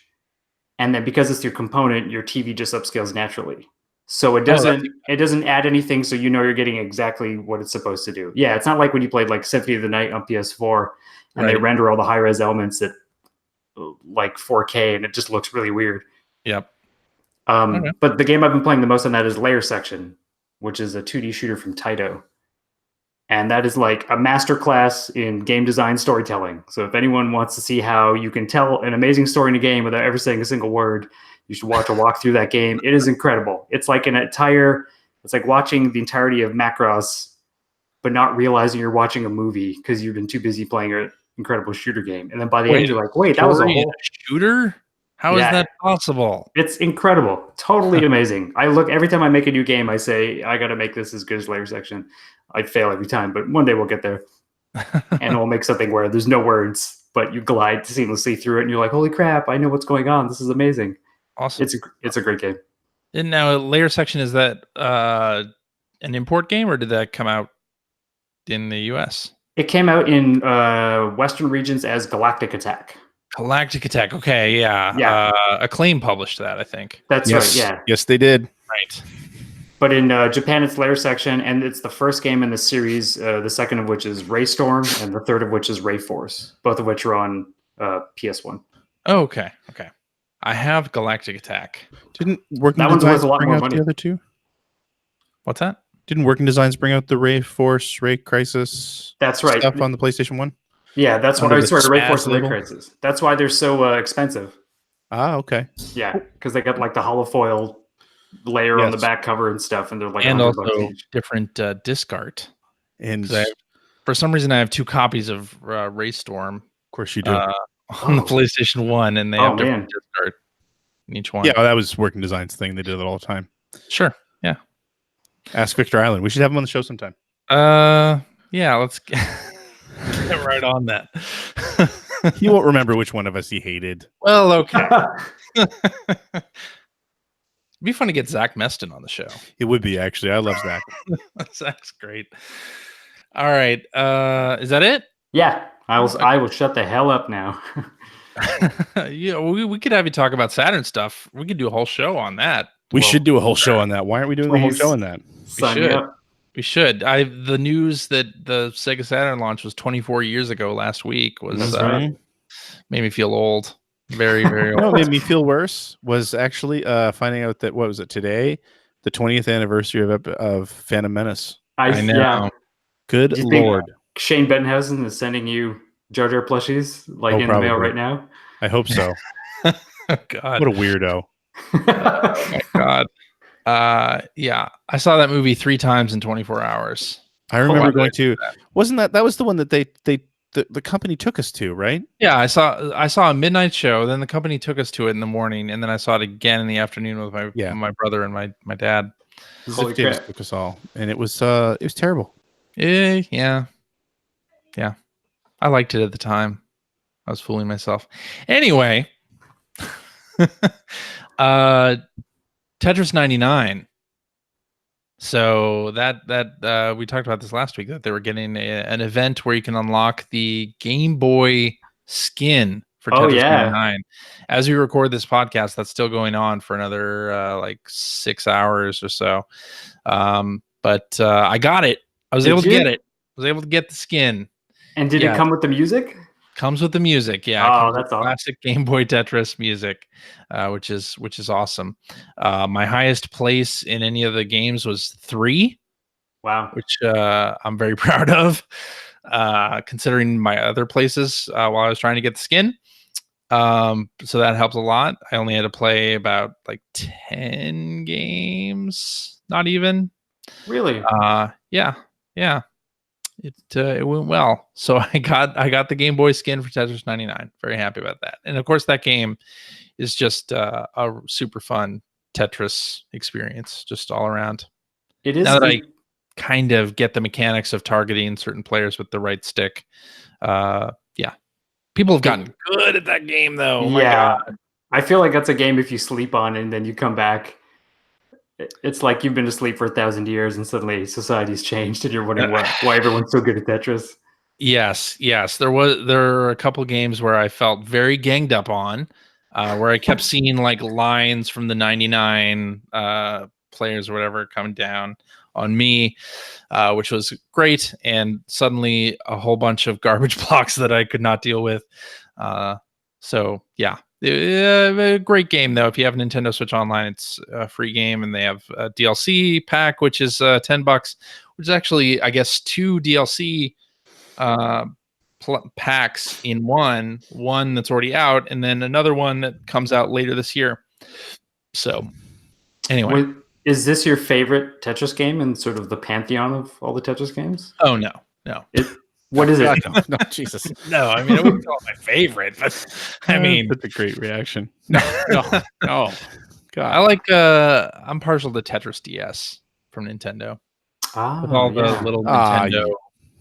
And then because it's your component, your TV just upscales naturally. So it doesn't add anything, so you know you're getting exactly what it's supposed to do. Yeah, it's not like when you played like Symphony of the Night on PS4 and they render all the high-res elements at like 4K and it just looks really weird. Yep. But the game I've been playing the most on that is Layer Section, which is a 2D shooter from Taito. And that is like a masterclass in game design storytelling. So if anyone wants to see how you can tell an amazing story in a game without ever saying a single word, you should watch a walk through that game. It is incredible. It's like it's like watching the entirety of Macross, but not realizing you're watching a movie because you've been too busy playing an incredible shooter game. And then by the end, you're like, wait, that was a whole shooter? How is that possible? It's incredible. Totally amazing. Every time I make a new game, I say, I got to make this as good as Layer Section. I fail every time, but one day we'll get there. And we'll make something where there's no words, but you glide seamlessly through it. And you're like, holy crap, I know what's going on. This is amazing. Awesome. It's a great game. And now Layer Section, is that an import game or did that come out in the US? It came out in Western regions as Galactic Attack. Galactic Attack. Okay, yeah. Acclaim published that, I think. That's right, yeah. Yes, they did. Right. But in Japan, it's Layer Section, and it's the first game in the series, the second of which is Raystorm, and the third of which is Rayforce, both of which are on PS1. Oh, okay. I have Galactic Attack. Didn't Working that one's Designs worth a lot bring more out money. The other two? What's that? Didn't Working Designs bring out the Rayforce, Ray Crisis That's right. stuff on the PlayStation 1? Yeah, that's what I sort of Rayforce and Ray label? Crisis. That's why they're so expensive. Ah, okay. Yeah, because they got like the holofoil layer on the back cover and stuff, and they're like and $100 also each. different disc art. And for some reason, I have 2 copies of Raystorm. Of course you do. On the PlayStation 1, and they have different disc art. in each one. Yeah, that was Working Designs thing. They did it all the time. Sure. Yeah. Ask Victor Island. We should have him on the show sometime. Yeah, let's get right on that. He won't remember which one of us he hated. Well, okay. It'd be fun to get Zach Meston on the show. It would be, actually. I love Zach. Zach's great. All right. Is that it? Yeah. I will shut the hell up now. Yeah, we could have you talk about Saturn stuff. We could do a whole show on that. We should do a whole show on that. Why aren't we doing a whole show on that? We should. The news that the Sega Saturn launch was 24 years ago last week was made me feel old. Very, very old. No, what made me feel worse was actually finding out that, what was it, today? The 20th anniversary of Phantom Menace. I know. Yeah. Good Lord. Shane Bettenhausen is sending you Jar Jar plushies in the mail right now? I hope so. Oh, God. What a weirdo. Oh, my God. Yeah, I saw that movie 3 times in 24 hours. I remember going to. Wasn't that was the one that the company took us to, right? Yeah, I saw a midnight show. Then the company took us to it in the morning, and then I saw it again in the afternoon with my brother and my dad. Ziff Davis took us all, and it was terrible. Yeah. I liked it at the time. I was fooling myself. Anyway, Tetris 99. So that we talked about this last week, that they were getting an event where you can unlock the Game Boy skin for Tetris 99. As we record this podcast, that's still going on for another like 6 hours or so. But I got it. I was able to get it. I was able to get the skin. And did it come with the music? Comes with the music, yeah. Oh, that's awesome. Classic Game Boy Tetris music, which is awesome. My highest place in any of the games was 3. Wow. Which I'm very proud of, considering my other places while I was trying to get the skin. So that helps a lot. I only had to play about like 10 games, not even. Really? Yeah. It went well. So I got the Game Boy skin for Tetris 99. Very happy about that. And of course, that game is just a super fun Tetris experience, just all around. It is. Now that I kind of get the mechanics of targeting certain players with the right stick. People have gotten good at that game, though. Oh my God. I feel like that's a game if you sleep on and then you come back. It's like you've been asleep for 1,000 years and suddenly society's changed and you're wondering why everyone's so good at Tetris. Yes. There were a couple games where I felt very ganged up on, where I kept seeing like lines from the 99 players or whatever coming down on me, which was great. And suddenly a whole bunch of garbage blocks that I could not deal with. So yeah. A great game, though. If you have a Nintendo Switch Online, it's a free game, and they have a DLC pack, which is $10, which is actually, I guess, 2 DLC packs in one that's already out, and then another one that comes out later this year. So, anyway. Is this your favorite Tetris game in sort of the pantheon of all the Tetris games? Oh, no. What is it? No, Jesus. No, I mean, I wouldn't call it my favorite, but I mean, that's a great reaction. No. God, I like. I'm partial to Tetris DS from Nintendo, with all the little Nintendo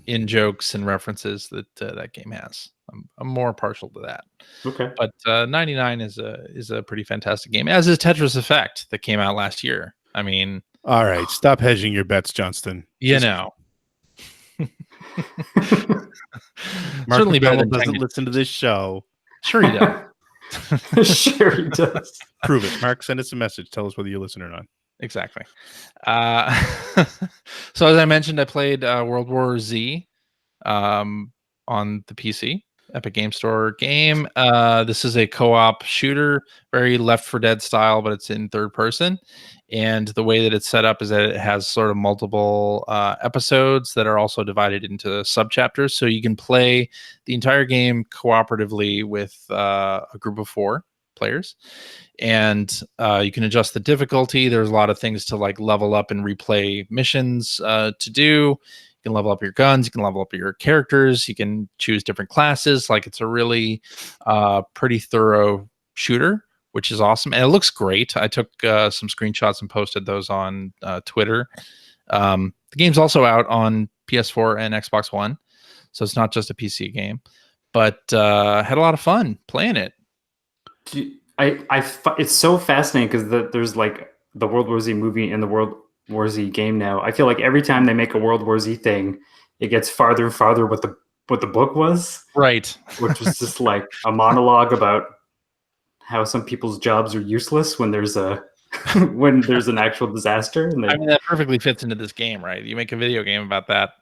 in jokes and references that that game has. I'm more partial to that. Okay, but 99 is a pretty fantastic game, as is Tetris Effect that came out last year. I mean, all right, stop hedging your bets, Johnston. Mark Certainly doesn't listen to this show. Sure he does. Sure he does. Prove it. Mark, send us a message. Tell us whether you listen or not. Exactly. So as I mentioned, I played World War Z on the PC, Epic Game Store game. This is a co-op shooter, very Left 4 Dead style, but it's in third person. And the way that it's set up is that it has sort of multiple episodes that are also divided into subchapters. So you can play the entire game cooperatively with a group of 4 players. And you can adjust the difficulty. There's a lot of things to like level up and replay missions to do. You can level up your guns. You can level up your characters. You can choose different classes. Like, it's a really pretty thorough shooter which is awesome. And it looks great. I took some screenshots and posted those on Twitter. The game's also out on PS4 and Xbox One, so it's not just a PC game. But had a lot of fun playing it. It's so fascinating because there's like the World War Z movie and the World War Z game now. I feel like every time they make a World War Z thing, it gets farther and farther what the book was. Right. Which was just like a monologue about how some people's jobs are useless when there's when there's an actual disaster. And I mean, that perfectly fits into this game, right? You make a video game about that,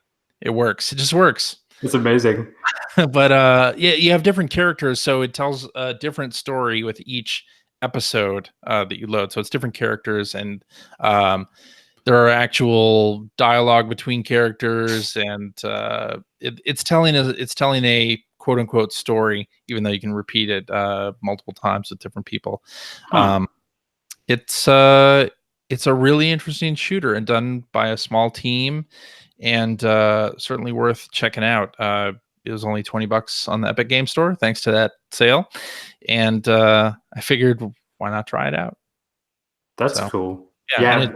it works. It just works. It's amazing. But yeah, you have different characters, so it tells a different story with each episode that you load. So it's different characters, and there are actual dialogue between characters, and it's telling a quote unquote story, even though you can repeat it multiple times with different people. It's a really interesting shooter and done by a small team, and certainly worth checking out. It was only $20 on the Epic Game Store, thanks to that sale. And I figured, why not try it out? That's cool. Yeah.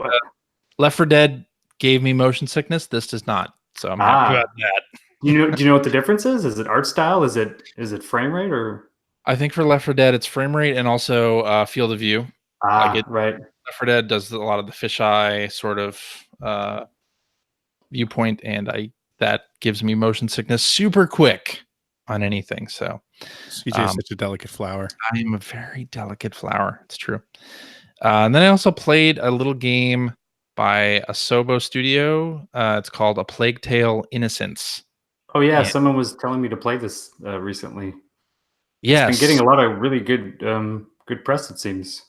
Left 4 Dead gave me motion sickness. This does not. So I'm happy about that. Do you know what the difference is? Is it art style? Is it frame rate? Or I think for Left 4 Dead, it's frame rate and also field of view. Right. Left 4 Dead does a lot of the fisheye sort of viewpoint, and that gives me motion sickness super quick on anything. So CJ is such a delicate flower. I am a very delicate flower. It's true. And then I also played a little game by Asobo Studio. It's called A Plague Tale: Innocence. Oh yeah, someone was telling me to play this recently. Yes, it's been getting a lot of really good press, it seems.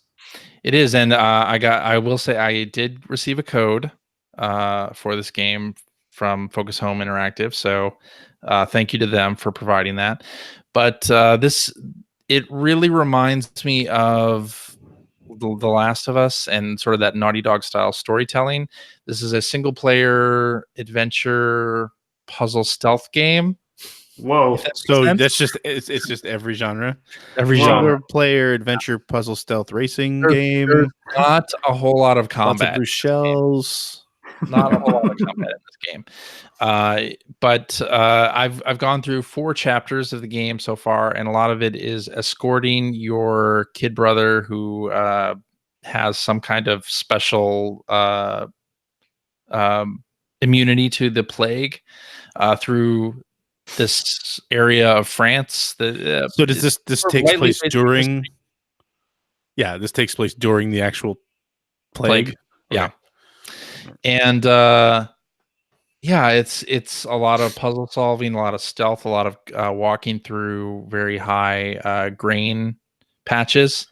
It is, and I will say I did receive a code for this game from Focus Home Interactive, so thank you to them for providing that. But it really reminds me of The Last of Us and sort of that Naughty Dog style storytelling. This is a single player adventure puzzle stealth game. Whoa! So that's just it's just every genre. Every genre. Player adventure puzzle stealth racing game. There's not a whole lot of combat. Lots of blue shells. Not a whole lot of combat in this game. But I've gone through 4 chapters of the game so far, and a lot of it is escorting your kid brother who has some kind of special immunity to the plague through this area of France. So does this takes place during? Yeah, this takes place during the actual plague. Yeah. Okay. And it's a lot of puzzle solving, a lot of stealth, a lot of walking through very high grain patches.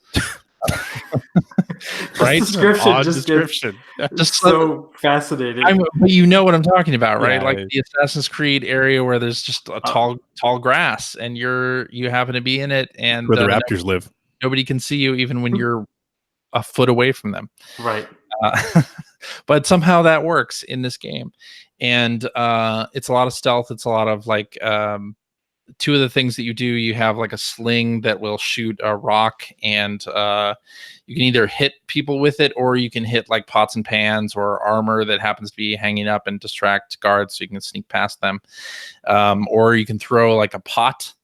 Right? Description just so fascinating. But you know what I'm talking about, right? Yeah, like the Assassin's Creed area where there's just a tall grass, and you happen to be in it, and where the raptors live. Nobody can see you even when you're a foot away from them. Right. But somehow that works in this game, and it's a lot of stealth. It's a lot of like 2 of the things that you do. You have like a sling that will shoot a rock, and you can either hit people with it, or you can hit like pots and pans or armor that happens to be hanging up and distract guards, so you can sneak past them. Or you can throw like a pot,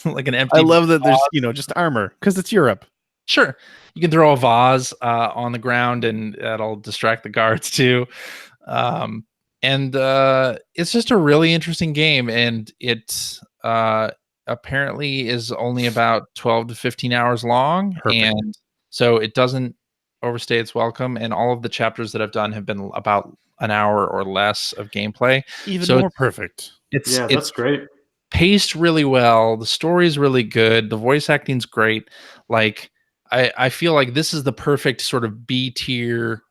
like an empty. I love that there's just armor because it's Europe. Sure. You can throw a vase on the ground, and that'll distract the guards too. And it's just a really interesting game, and it apparently is only about 12 to 15 hours long. Perfect. And so it doesn't overstay its welcome. And all of the chapters that I've done have been about an hour or less of gameplay. Even more perfect. That's great. Paced really well. The story is really good. The voice acting's great. Like, I feel like this is the perfect sort of B tier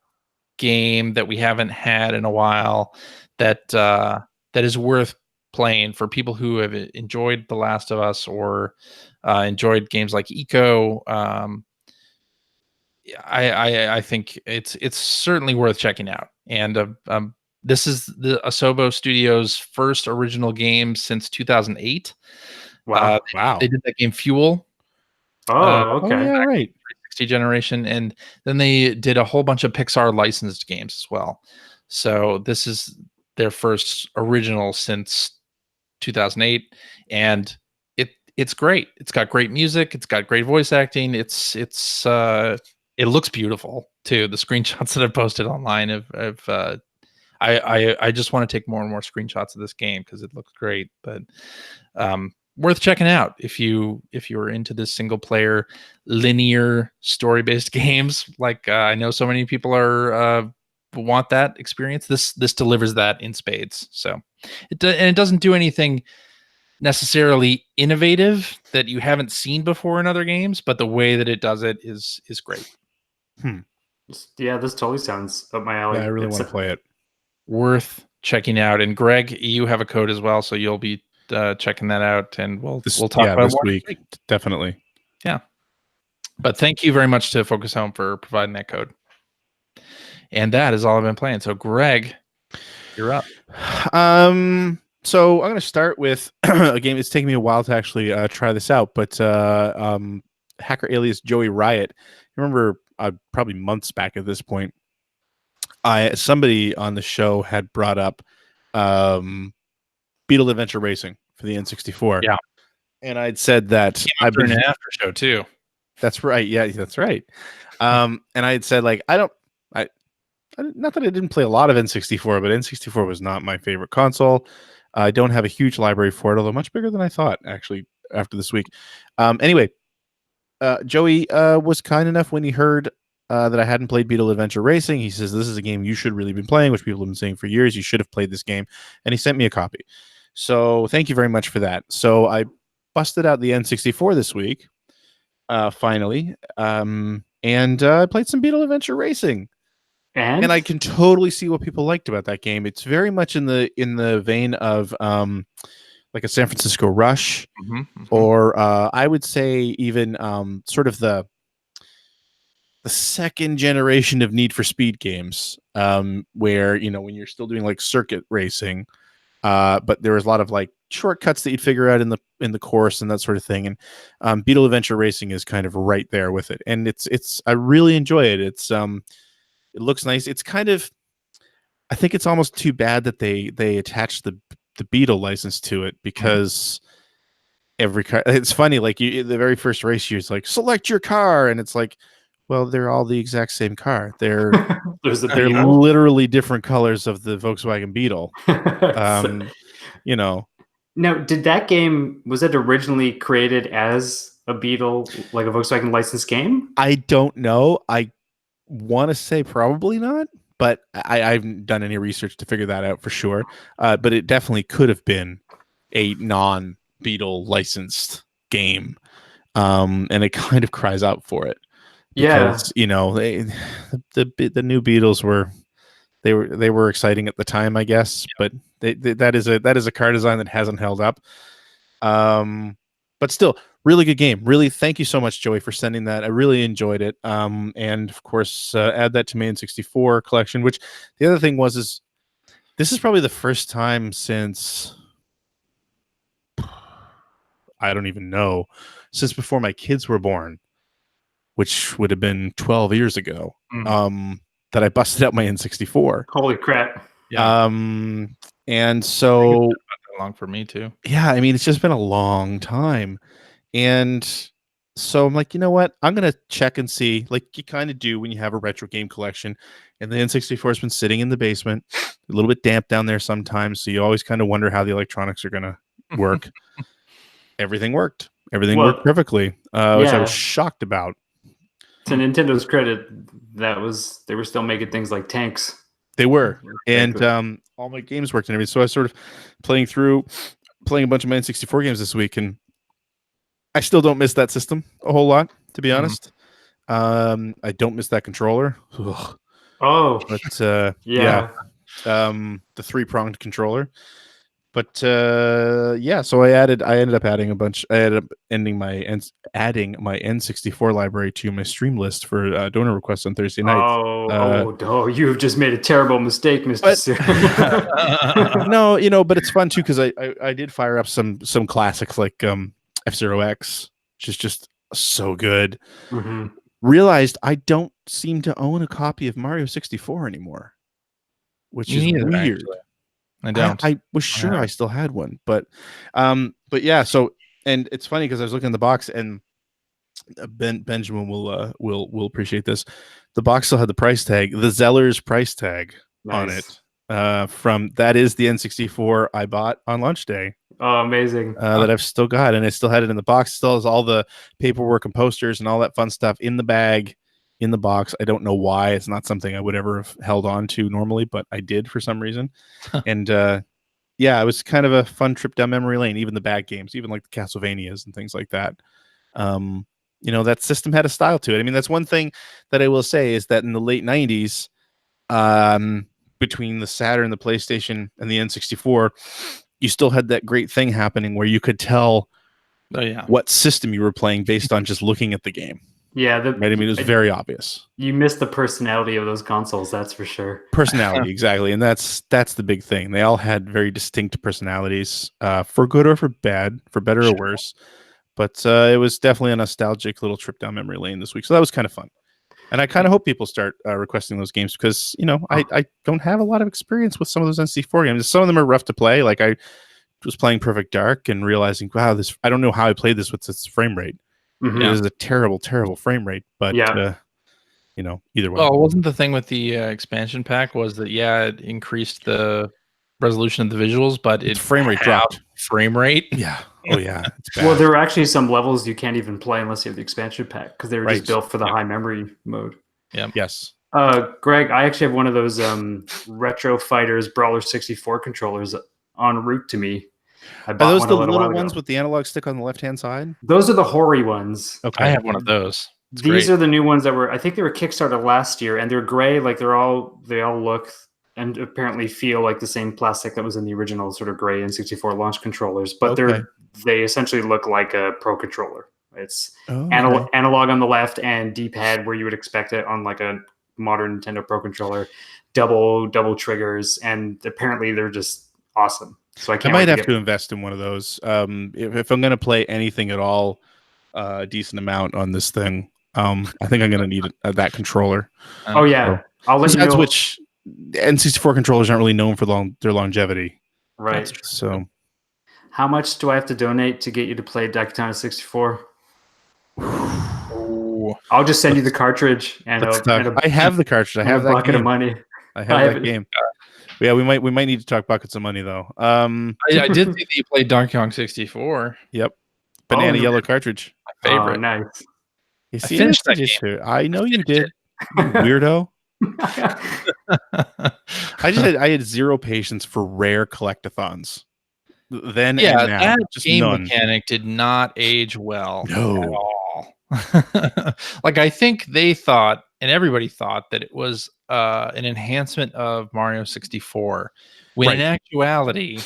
game that we haven't had in a while that is worth playing for people who have enjoyed The Last of Us or enjoyed games like Eco. I think it's certainly worth checking out. And this is the Asobo Studios' first original game since 2008. Wow! They did that game Fuel. Oh, okay. Oh, yeah, right. 360 generation, and then they did a whole bunch of Pixar licensed games as well. So this is their first original since 2008, and it's great. It's got great music. It's got great voice acting. It looks beautiful too. The screenshots that I've posted online I just want to take more and more screenshots of this game because it looks great. But worth checking out if you are into this single player linear story based games. Like I know so many people are want that experience. This delivers that in spades. So it doesn't do anything necessarily innovative that you haven't seen before in other games, but the way that it does it is great. Yeah, this totally sounds up my alley. Yeah, I really want to play it. Worth checking out. And Greg, you have a code as well, so you'll be checking that out, and we'll talk about this it more week. Definitely. Yeah. But thank you very much to Focus Home for providing that code. And that is all I've been playing. So Greg, you're up. So I'm going to start with a game. It's taken me a while to actually try this out, but Hacker Alias Joey Riot. Remember, probably months back at this point, somebody on the show had brought up Beetle Adventure Racing for the N64. Yeah, and I'd said that I've been an after show too. That's right. Yeah, that's right. And I had said like not that I didn't play a lot of N64, but N64 was not my favorite console. I don't have a huge library for it, although much bigger than I thought, actually, after this week. Anyway, Joey was kind enough when he heard that I hadn't played Beetle Adventure Racing. He says, this is a game you should really be playing, which people have been saying for years. You should have played this game. And he sent me a copy. So thank you very much for that. So I busted out the N64 this week, finally, and I played some Beetle Adventure Racing. And I can totally see what people liked about that game. It's very much in the vein of like a San Francisco Rush, or I would say even sort of the second generation of Need for Speed games, where when you're still doing like circuit racing, but there was a lot of like shortcuts that you'd figure out in the course and that sort of thing. And Beetle Adventure Racing is kind of right there with it, and I really enjoy it. It looks nice. It's kind of, I think it's almost too bad that they attached the Beetle license to it, because every car, it's funny, like the very first race it's like, select your car, and it's like, well, they're all the exact same car. They're literally different colors of the Volkswagen Beetle. Now, did that game, was it originally created as a Beetle, like a Volkswagen licensed game? I don't know. I want to say probably not, but I haven't done any research to figure that out for sure. But it definitely could have been a non-Beetle licensed game, and it kind of cries out for it. Because, the new Beetles were exciting at the time, I guess. But that is a car design that hasn't held up. But still, really good game. Really, thank you so much, Joey, for sending that. I really enjoyed it. And of course, add that to my N64 collection. Which the other thing is this is probably the first time since, I don't even know, since before my kids were born, which would have been 12 years ago, that I busted out my N64. Holy crap! Yeah. And so long for me too. Yeah, I mean, it's just been a long time. And so I'm like, you know what? I'm going to check and see, like you kind of do when you have a retro game collection. And the N64 has been sitting in the basement, a little bit damp down there sometimes. So you always kind of wonder how the electronics are going to work. Everything worked. Everything worked perfectly, which I was shocked about. To Nintendo's credit, they were still making things like tanks. They were. And all my games worked and everything. So I was sort of playing a bunch of my N64 games this week, and I still don't miss that system a whole lot, to be honest. I don't miss that controller. Ugh. Oh, but yeah. The 3-pronged controller. But so I ended up adding a bunch. I ended up adding my N64 library to my stream list for donor requests on Thursday nights. Oh, you've just made a terrible mistake, Mr. Sue. No, but it's fun too, because I did fire up some classics like F-Zero X, which is just so good. Mm-hmm. Realized I don't seem to own a copy of Mario 64 anymore, which Me is neither, weird. actually. I don't. I was sure I still had one, but yeah. So, and it's funny because I was looking in the box, and Benjamin will appreciate this. The box still had the price tag, the Zeller's price tag on it. From that is the N64 I bought on launch day. Oh, amazing! That I've still got, and I still had it in the box. Still has all the paperwork and posters and all that fun stuff in the bag, in the box. I don't know why. It's not something I would ever have held on to normally, but I did for some reason. And yeah, it was kind of a fun trip down memory lane. Even the bad games, even like the Castlevanias and things like that. That system had a style to it. I mean, that's one thing that I will say is that in the late 90s, between the Saturn, the PlayStation, and the N64, you still had that great thing happening where you could tell what system you were playing based on just looking at the game. Yeah, right? I mean, it was very obvious. You missed the personality of those consoles, that's for sure. Personality, exactly, and that's the big thing. They all had very distinct personalities, for good or for bad, for better or worse. But it was definitely a nostalgic little trip down memory lane this week, so that was kind of fun. And I kind of hope people start requesting those games because I don't have a lot of experience with some of those N64 games. Some of them are rough to play. Like I was playing Perfect Dark and realizing, wow, I don't know how I played this with this frame rate. Mm-hmm. It is a terrible, terrible frame rate. But either way. Well, wasn't the thing with the expansion pack was that it increased the resolution of the visuals, but its frame rate dropped. Frame rate, yeah. Oh yeah. It's bad. Well, there were actually some levels you can't even play unless you have the expansion pack because they were just built for the high memory mode. Yeah. Yes. Greg, I actually have one of those Retro Fighters Brawler 64 controllers en route to me. I bought those the little ones with the analog stick on the left-hand side? Those are the hoary ones. Okay. I have one of those. These are the new ones that I think they were Kickstarted last year, and they're gray. Like they all look and apparently feel like the same plastic that was in the original sort of gray N64 launch controllers, but they essentially look like a Pro controller. It's analog on the left and D-pad where you would expect it on like a modern Nintendo Pro controller, double triggers, and apparently they're just awesome. So I might have to invest in one of those. If I'm going to play anything at all, a decent amount on this thing, I think I'm going to need that controller. Oh yeah, so, I'll let you know. Which N64 controllers aren't really known for their longevity, right? So, how much do I have to donate to get you to play Daytona 64? I'll just send you the cartridge and I have the cartridge. I have that bucket of money. I have that game. Yeah, we might need to talk buckets of money though. I did see that you played Donkey Kong 64. Yep, banana yellow cartridge. My favorite. Oh, nice. You see, I finished that game. I know you did, you weirdo. I had zero patience for rare collectathons. Then and now, that game mechanic did not age well at all. Like I think they thought, and everybody thought that it was an enhancement of Mario 64, when in actuality,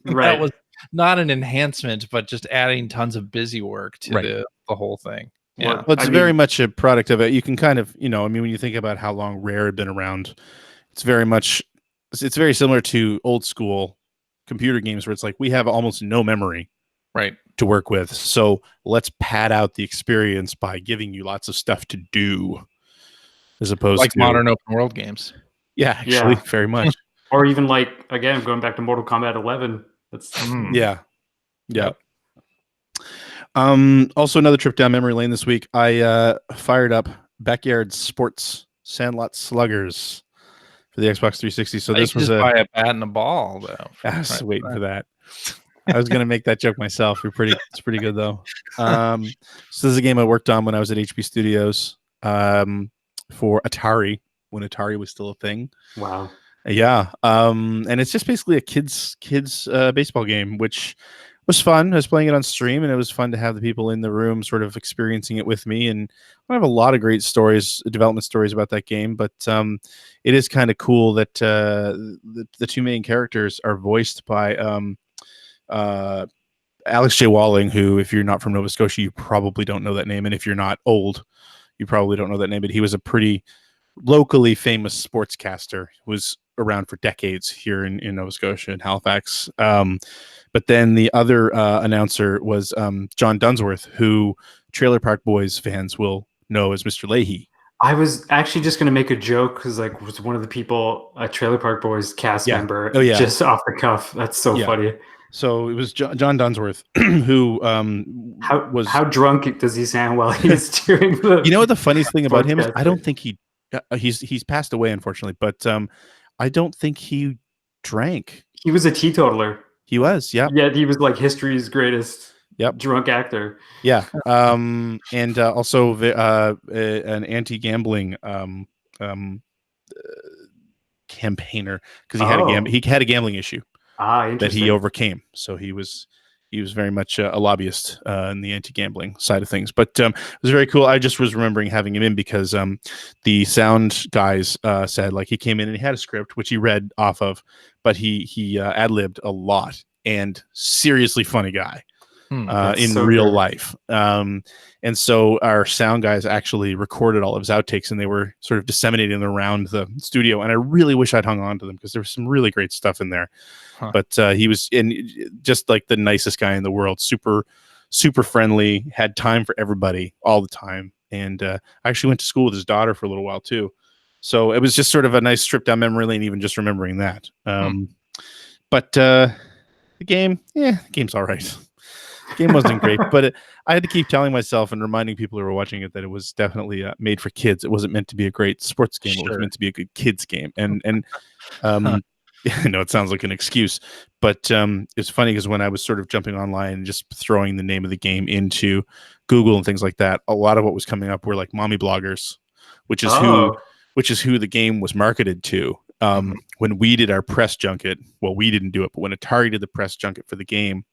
that was not an enhancement, but just adding tons of busy work to the whole thing. Yeah, well, it's very much a product of it. You can kind of, when you think about how long Rare had been around, it's very similar to old school computer games where it's like we have almost no memory to work with, so let's pad out the experience by giving you lots of stuff to do, as opposed to modern open world games. Yeah, actually, very much. Or even again, going back to Mortal Kombat 11. That's yeah. Also, another trip down memory lane this week. I fired up Backyard Sports Sandlot Sluggers for the Xbox 360. So this was buy a bat and a ball, though. I was waiting for that. I was going to make that joke myself. It's pretty good though. So this is a game I worked on when I was at HP Studios for Atari, when Atari was still a thing. Wow. Yeah. And it's just basically a kids baseball game, which was fun. I was playing it on stream, and it was fun to have the people in the room sort of experiencing it with me. And I have a lot of great development stories about that game, but it is kind of cool that the two main characters are voiced by Alex J. Walling, who, if you're not from Nova Scotia, you probably don't know that name. And if you're not old, you probably don't know that name, but he was a pretty locally famous sportscaster, was around for decades here in Nova Scotia in Halifax. But then the other announcer was John Dunsworth, who Trailer Park Boys fans will know as Mr. Leahy. I was actually just going to make a joke because like was one of the people, a Trailer Park Boys cast member, just off the cuff. That's so funny. So it was John Dunsworth who how drunk does he sound while he's doing the? You know what the funniest thing about him is? I don't think he's passed away, unfortunately, but I don't think he drank. He was a teetotaler. He was, yeah. Yeah, he was like history's greatest drunk actor. Yeah. And also an anti-gambling campaigner, because he had a gambling issue that he overcame. So he was very much a lobbyist in the anti-gambling side of things. But it was very cool. I just was remembering having him in because the sound guys said like he came in and he had a script which he read off of, but he ad-libbed a lot, and seriously funny guy in real life. And so our sound guys actually recorded all of his outtakes, and they were sort of disseminating them around the studio. And I really wish I'd hung on to them because there was some really great stuff in there. But he was just like the nicest guy in the world, super, super friendly, had time for everybody all the time. And I actually went to school with his daughter for a little while too. So it was just sort of a nice trip down memory lane, even just remembering that. But the game's all right. The game wasn't great, but I had to keep telling myself and reminding people who were watching it that it was definitely made for kids. It wasn't meant to be a great sports game. It was meant to be a good kids game. And I know it sounds like an excuse, but it's funny because when I was sort of jumping online and just throwing the name of the game into Google and things like that, a lot of what was coming up were like mommy bloggers, which is who the game was marketed to. When we did our press junket, well, we didn't do it, but when Atari did the press junket for the game,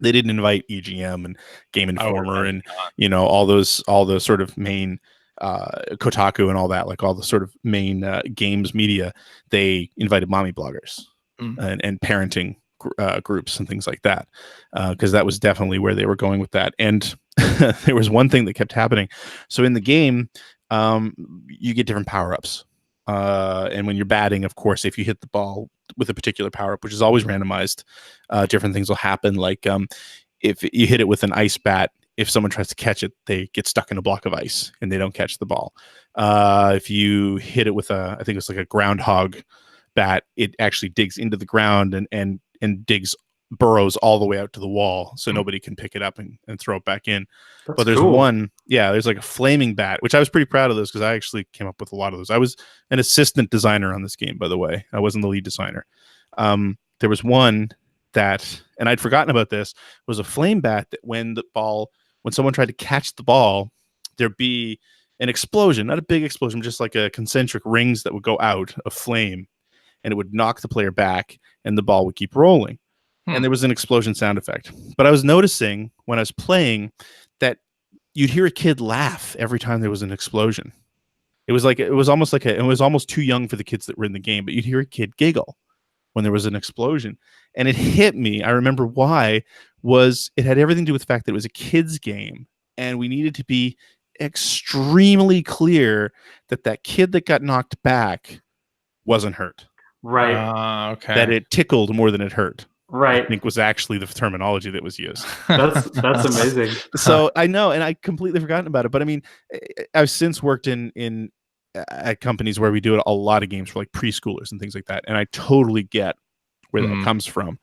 they didn't invite EGM and Game Informer and all those sort of main Kotaku and all that, like all the sort of main games media. They invited mommy bloggers and parenting groups and things like that, because that was definitely where they were going with that. And there was one thing that kept happening. So in the game, you get different power-ups. And when you're batting, of course, if you hit the ball with a particular power-up, which is always randomized, different things will happen. Like if you hit it with an ice bat, if someone tries to catch it, they get stuck in a block of ice and they don't catch the ball. If you hit it with I think it's like a groundhog bat, it actually digs into the ground and burrows all the way out to the wall, so nobody can pick it up and throw it back in. That's but there's cool. there's like a flaming bat, which I was pretty proud of those because I actually came up with a lot of those. I was an assistant designer on this game, by the way. I wasn't the lead designer. There was one that, and I'd forgotten about this, was a flame bat that when someone tried to catch the ball, there'd be an explosion, not a big explosion, just like a concentric rings that would go out of flame, and it would knock the player back and the ball would keep rolling. And there was an explosion sound effect. But I was noticing when I was playing that you'd hear a kid laugh every time there was an explosion. It was almost too young for the kids that were in the game, but you'd hear a kid giggle when there was an explosion. And it hit me. I remember why. It had everything to do with the fact that it was a kid's game, and we needed to be extremely clear that kid that got knocked back wasn't hurt. Right. Okay. That it tickled more than it hurt. Right. I think was actually the terminology that was used. That's amazing. So I know, and I completely forgotten about it. But I mean, I've since worked in at companies where we do a lot of games for like preschoolers and things like that, and I totally get where that comes from.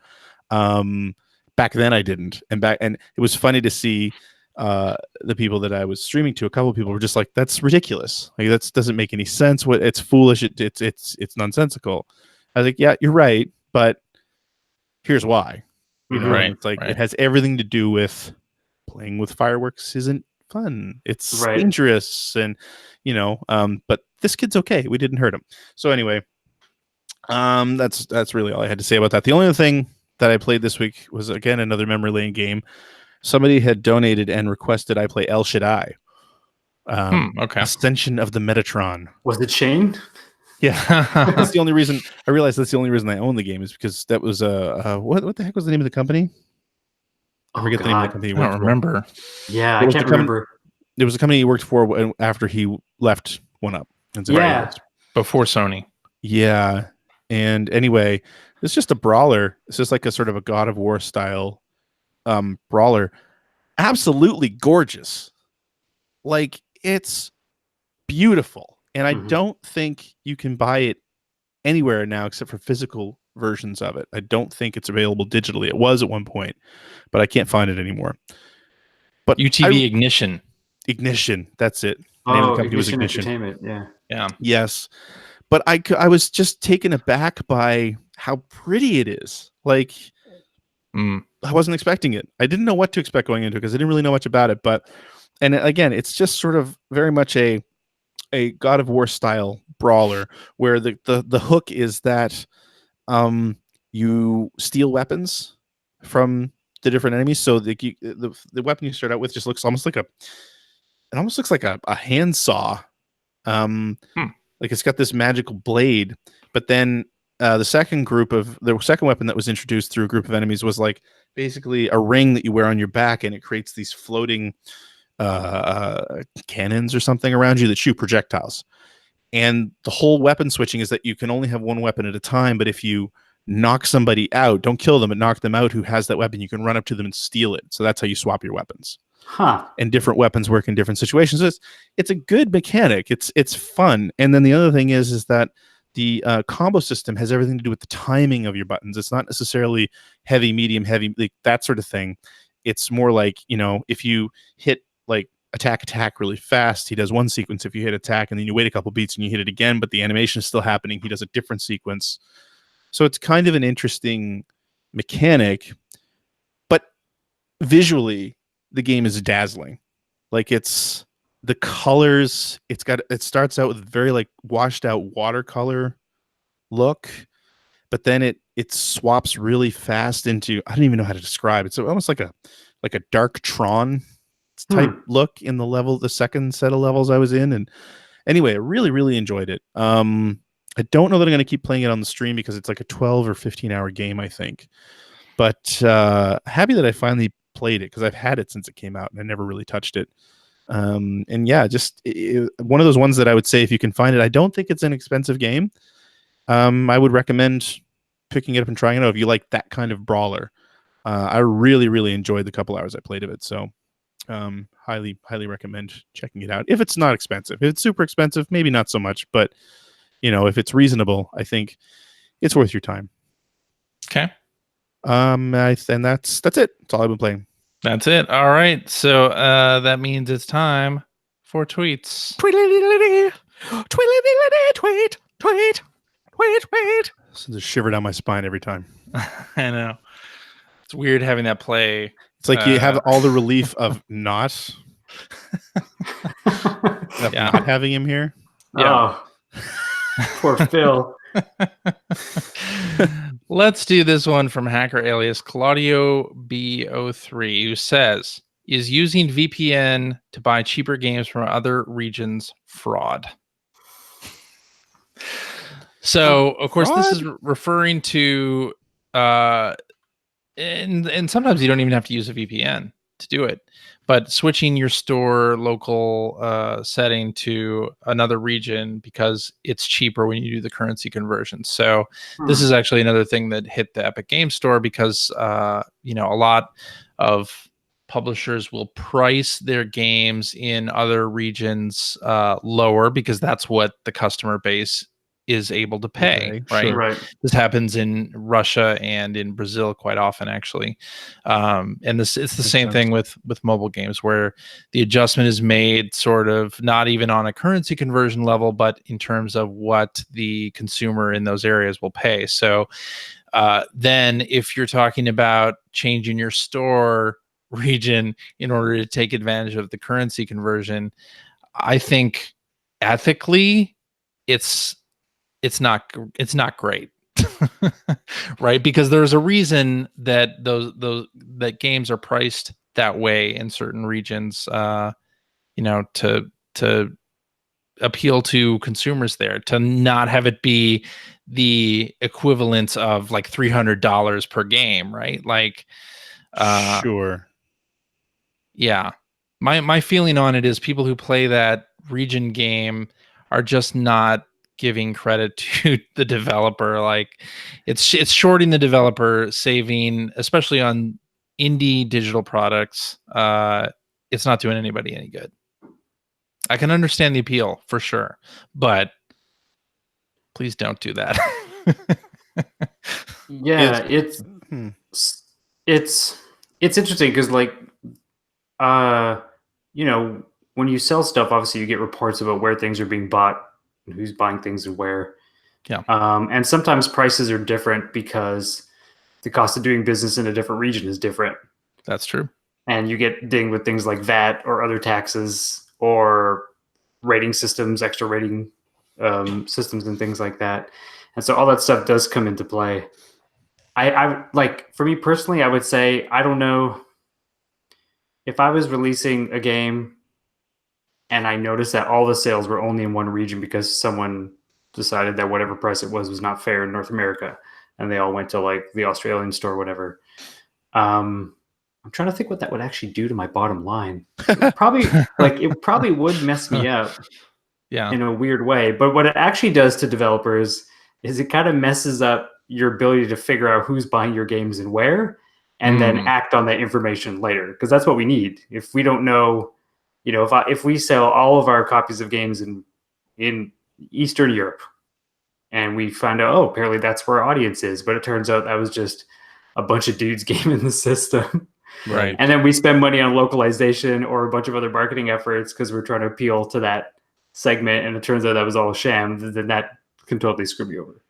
Back then I didn't, and it was funny to see the people that I was streaming to. A couple of people were just like, "That's ridiculous. Like that doesn't make any sense. It's foolish. It's nonsensical." I was like, "Yeah, you're right, but here's why." Right. It's like it has everything to do with playing with fireworks isn't fun. It's dangerous, and but this kid's okay. We didn't hurt him. So anyway, that's really all I had to say about that. The only other thing that I played this week was again another memory lane game. Somebody had donated and requested I play El Shaddai. Okay. Ascension of the Metatron. Was it Shane? Yeah, that's the only reason. I realized that's the only reason I own the game is because that was what the heck was the name of the company? I forget the name of the company. I don't remember. Yeah, I can't remember. There was a company he worked for after he left One Up. Yeah. Before Sony. Yeah. And anyway, it's just a brawler. It's just like a sort of a God of War style brawler. Absolutely gorgeous. Like, it's beautiful. And I don't think you can buy it anywhere now except for physical versions of it. I don't think it's available digitally. It was at one point, but I can't find it anymore. But UTV Ignition. Ignition, that's it. The name of the company was Ignition. Entertainment, yeah. Yes. But I was just taken aback by how pretty it is. Like, I wasn't expecting it. I didn't know what to expect going into it because I didn't really know much about it. And again, it's just sort of very much a God of War style brawler where the hook is that you steal weapons from the different enemies. So the weapon you start out with just looks almost like a handsaw. Like it's got this magical blade, but then the second weapon that was introduced through a group of enemies was like basically a ring that you wear on your back, and it creates these floating cannons or something around you that shoot projectiles. And the whole weapon switching is that you can only have one weapon at a time, but if you knock somebody out, don't kill them, but knock them out who has that weapon, you can run up to them and steal it. So that's how you swap your weapons. And different weapons work in different situations. So it's a good mechanic. It's fun. And then the other thing is that the combo system has everything to do with the timing of your buttons. It's not necessarily heavy, medium, heavy, like that sort of thing. It's more like, if you hit like attack really fast, he does one sequence. If you hit attack and then you wait a couple beats and you hit it again, but the animation is still happening, he does a different sequence. So it's kind of an interesting mechanic, but visually the game is dazzling. Like, it's the colors, it starts out with very like washed out watercolor look, but then it swaps really fast into, I don't even know how to describe it. It's almost like a dark Tron type look in the second set of levels I was in. And anyway, I really, really enjoyed it. I don't know that I'm going to keep playing it on the stream because it's like a 12 or 15 hour game, I think. But happy that I finally played it because I've had it since it came out and I never really touched it. And yeah, just one of those ones that I would say if you can find it. I don't think it's an expensive game. I would recommend picking it up and trying it out if you like that kind of brawler. I really, really enjoyed the couple hours I played of it. So highly, highly recommend checking it out. If it's not expensive. If it's super expensive, maybe not so much. But, if it's reasonable, I think it's worth your time. Okay. And that's it. That's all I've been playing. That's it. All right. So that means it's time for tweets. Tweet. Sends a shiver down my spine every time. I know. It's weird having that play. It's like you have all the relief of not having him here. Yeah. Oh, poor Phil. Let's do this one from hacker alias Claudio B03, who says, is using VPN to buy cheaper games from other regions fraud? So, of course, this is referring to, and sometimes you don't even have to use a VPN to do it, but switching your store local setting to another region because it's cheaper when you do the currency conversion. So this is actually another thing that hit the Epic Game Store because, a lot of publishers will price their games in other regions lower because that's what the customer base is able to pay, right? Sure, right? This happens in Russia and in Brazil quite often, actually. And it's the same thing with mobile games where the adjustment is made sort of not even on a currency conversion level, but in terms of what the consumer in those areas will pay. So then if you're talking about changing your store region in order to take advantage of the currency conversion, I think ethically it's not great. Right? Because there's a reason that that games are priced that way in certain regions, to appeal to consumers there, to not have it be the equivalent of like $300 per game, right? Like, sure. Yeah. My feeling on it is people who play that region game are just not giving credit to the developer. Like it's shorting the developer, saving, especially on indie digital products. It's not doing anybody any good. I can understand the appeal for sure, but please don't do that. Yeah, it's interesting because like you know, when you sell stuff, obviously you get reports about where things are being bought and who's buying things and where. Yeah. And sometimes prices are different because the cost of doing business in a different region is different. That's true. And you get dinged with things like VAT or other taxes or rating systems, extra rating systems and things like that. And so all that stuff does come into play. I like, for me personally, I would say, I don't know if I was releasing a game and I noticed that all the sales were only in one region because someone decided that whatever price it was not fair in North America, and they all went to like the Australian store or whatever. I'm trying to think what that would actually do to my bottom line. It probably would mess me up in a weird way. But what it actually does to developers is it kind of messes up your ability to figure out who's buying your games and where, and then act on that information later. Because that's what we need. If we don't know, you know, if we sell all of our copies of games in Eastern Europe, and we find out, oh, apparently that's where our audience is, but it turns out that was just a bunch of dudes gaming the system. Right. And then we spend money on localization or a bunch of other marketing efforts because we're trying to appeal to that segment, and it turns out that was all a sham. Then that can totally screw me over.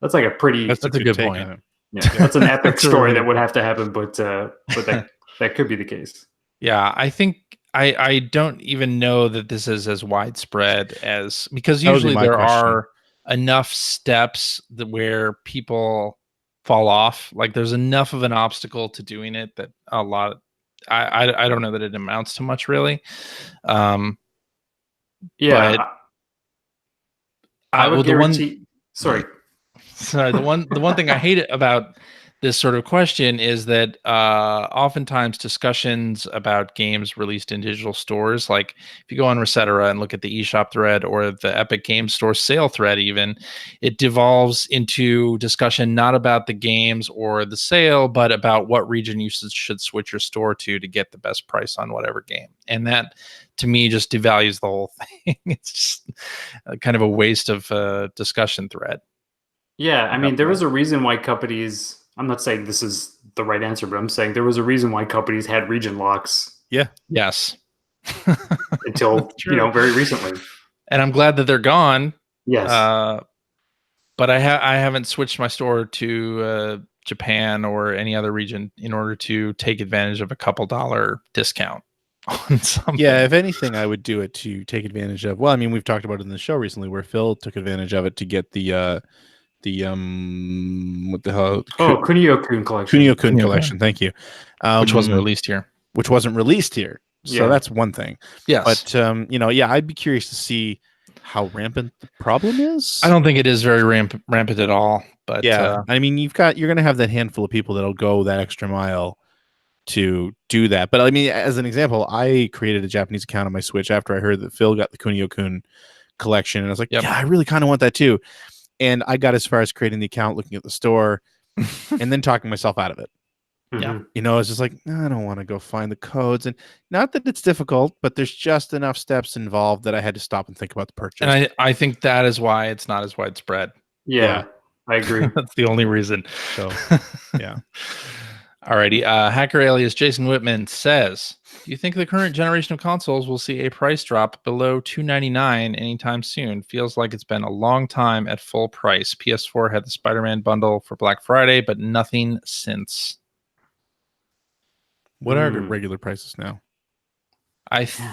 That's like a pretty. That's a good point. Yeah, that's an epic story that would have to happen, but that could be the case. Yeah, I think I don't even know that this is as widespread as, because usually there are enough steps where people fall off. Like there's enough of an obstacle to doing it that a lot of, I don't know that it amounts to much really. Yeah, but I would guarantee. Sorry. The one thing I hate about this sort of question is that oftentimes discussions about games released in digital stores, like if you go on Resetera and look at the eShop thread or the Epic Games Store sale thread even, it devolves into discussion not about the games or the sale, but about what region you should switch your store to get the best price on whatever game. And that, to me, just devalues the whole thing. It's just kind of a waste of discussion thread. Yeah, I mean, there was a reason why companies, I'm not saying this is the right answer, but I'm saying there was a reason why companies had region locks. Yeah. Yes. Until, very recently. And I'm glad that they're gone. Yes. But I haven't switched my store to Japan or any other region in order to take advantage of a couple $1 discount on something. Yeah, if anything, I would do it to take advantage of, well, I mean, we've talked about it in the show recently where Phil took advantage of it to get the what the hell? Kunio-kun collection. Kunio-kun collection. Thank you. Which wasn't released here. So that's one thing. Yes. But I'd be curious to see how rampant the problem is. I don't think it is very rampant at all. But yeah, I mean, you're going to have that handful of people that'll go that extra mile to do that. But I mean, as an example, I created a Japanese account on my Switch after I heard that Phil got the Kunio-kun collection, and I was like, yeah, I really kind of want that too. And I got as far as creating the account, looking at the store, and then talking myself out of it. Yeah. It's just like, I don't want to go find the codes. And not that it's difficult, but there's just enough steps involved that I had to stop and think about the purchase. And I think that is why it's not as widespread. Yeah. I agree. That's the only reason. So, yeah. Alrighty. Hacker alias Jason Whitman says, do you think the current generation of consoles will see a price drop below $299 anytime soon? Feels like it's been a long time at full price. PS4 had the Spider-Man bundle for Black Friday, but nothing since. What are the regular prices now? I think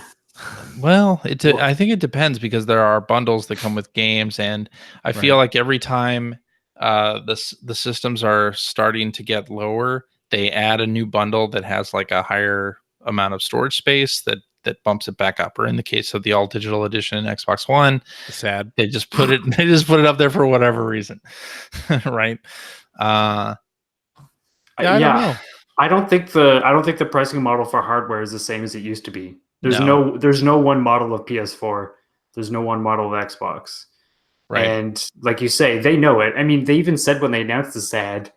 it depends, because there are bundles that come with games, and I feel like every time the systems are starting to get lower, they add a new bundle that has like a higher amount of storage space that bumps it back up. Or in the case of the all digital edition Xbox One, sad, they just put it up there for whatever reason. Right. I don't know. I don't think the pricing model for hardware is the same as it used to be. There's no one model of PS4 There's no one model of Xbox. Right. And like you say, they know it. I mean, they even said when they announced the SAD,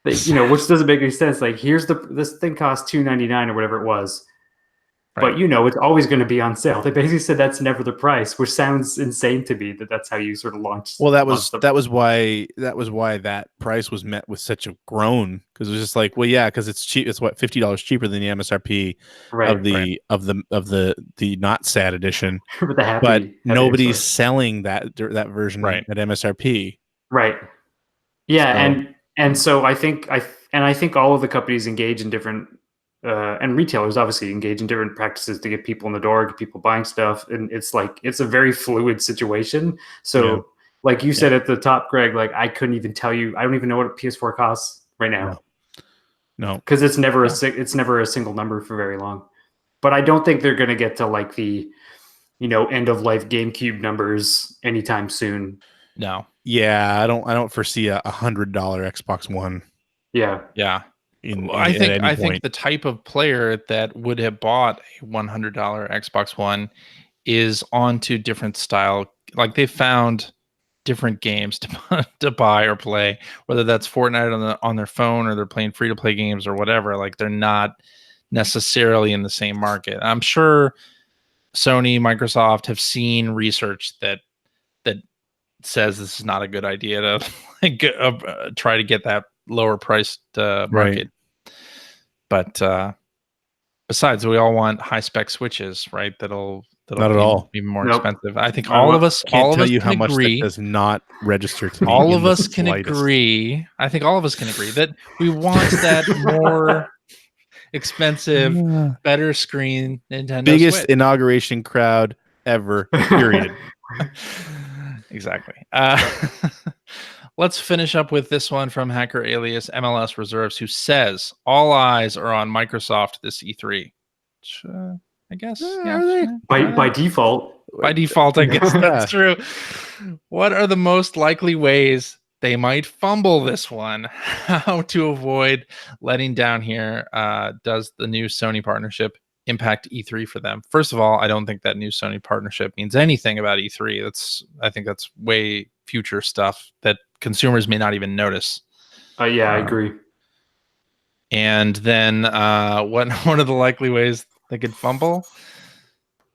which doesn't make any sense. Like, this thing costs $299 or whatever it was. Right. But it's always going to be on sale. They basically said that's never the price, which sounds insane to me. That's how you sort of launch. Well, that was why that price was met with such a groan, because it was just like, well, yeah, because it's cheap. It's what, $50 cheaper than the MSRP of the not SAD edition. But nobody's selling that version at MSRP. Right. Yeah, and so I think all of the companies engage in different. And retailers obviously engage in different practices to get people in the door, get people buying stuff. And it's a very fluid situation. So like you said at the top, Greg, like I couldn't even tell you, I don't even know what a PS4 costs right now. No. Because it's never a single number for very long. But I don't think they're going to get to like the, end of life GameCube numbers anytime soon. No. Yeah. I don't foresee a $100 Xbox One. Yeah. Yeah. I think the type of player that would have bought a $100 Xbox One is onto different style. Like they found different games to buy or play, whether that's Fortnite on their phone or they're playing free to play games or whatever. Like they're not necessarily in the same market. I'm sure Sony, Microsoft have seen research that says this is not a good idea to try to get that lower priced market. Right. But besides, we all want high spec switches, right? That'll not at all be more expensive. I think all of us can't tell you how much that does not register to me. All of us can agree. I think all of us can agree that we want that more expensive, better screen Nintendo biggest Switch. Inauguration crowd ever. Period. Exactly. Let's finish up with this one from Hacker Alias MLS Reserves, who says all eyes are on Microsoft this E3. Which, I guess. Are they? By default. By default, I guess that's true. What are the most likely ways they might fumble this one? How to avoid letting down here? Does the new Sony partnership impact E3 for them? First of all, I don't think that new Sony partnership means anything about E3. I think that's way future stuff that consumers may not even notice. I agree. And then what are the likely ways they could fumble?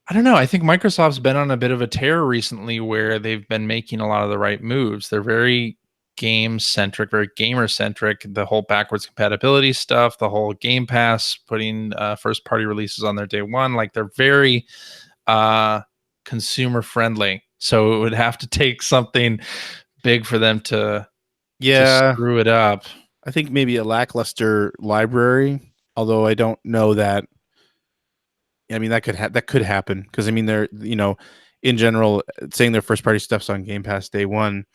I don't know. I think Microsoft's been on a bit of a tear recently where they've been making a lot of the right moves. They're very game-centric, very gamer-centric. The whole backwards compatibility stuff, the whole Game Pass, putting first-party releases on their day one. Like they're very consumer-friendly. So it would have to take something big for them to screw it up. I think maybe a lackluster library, although I don't know that. I mean, that could happen because I mean, they're in general saying their first party stuff's on Game Pass day one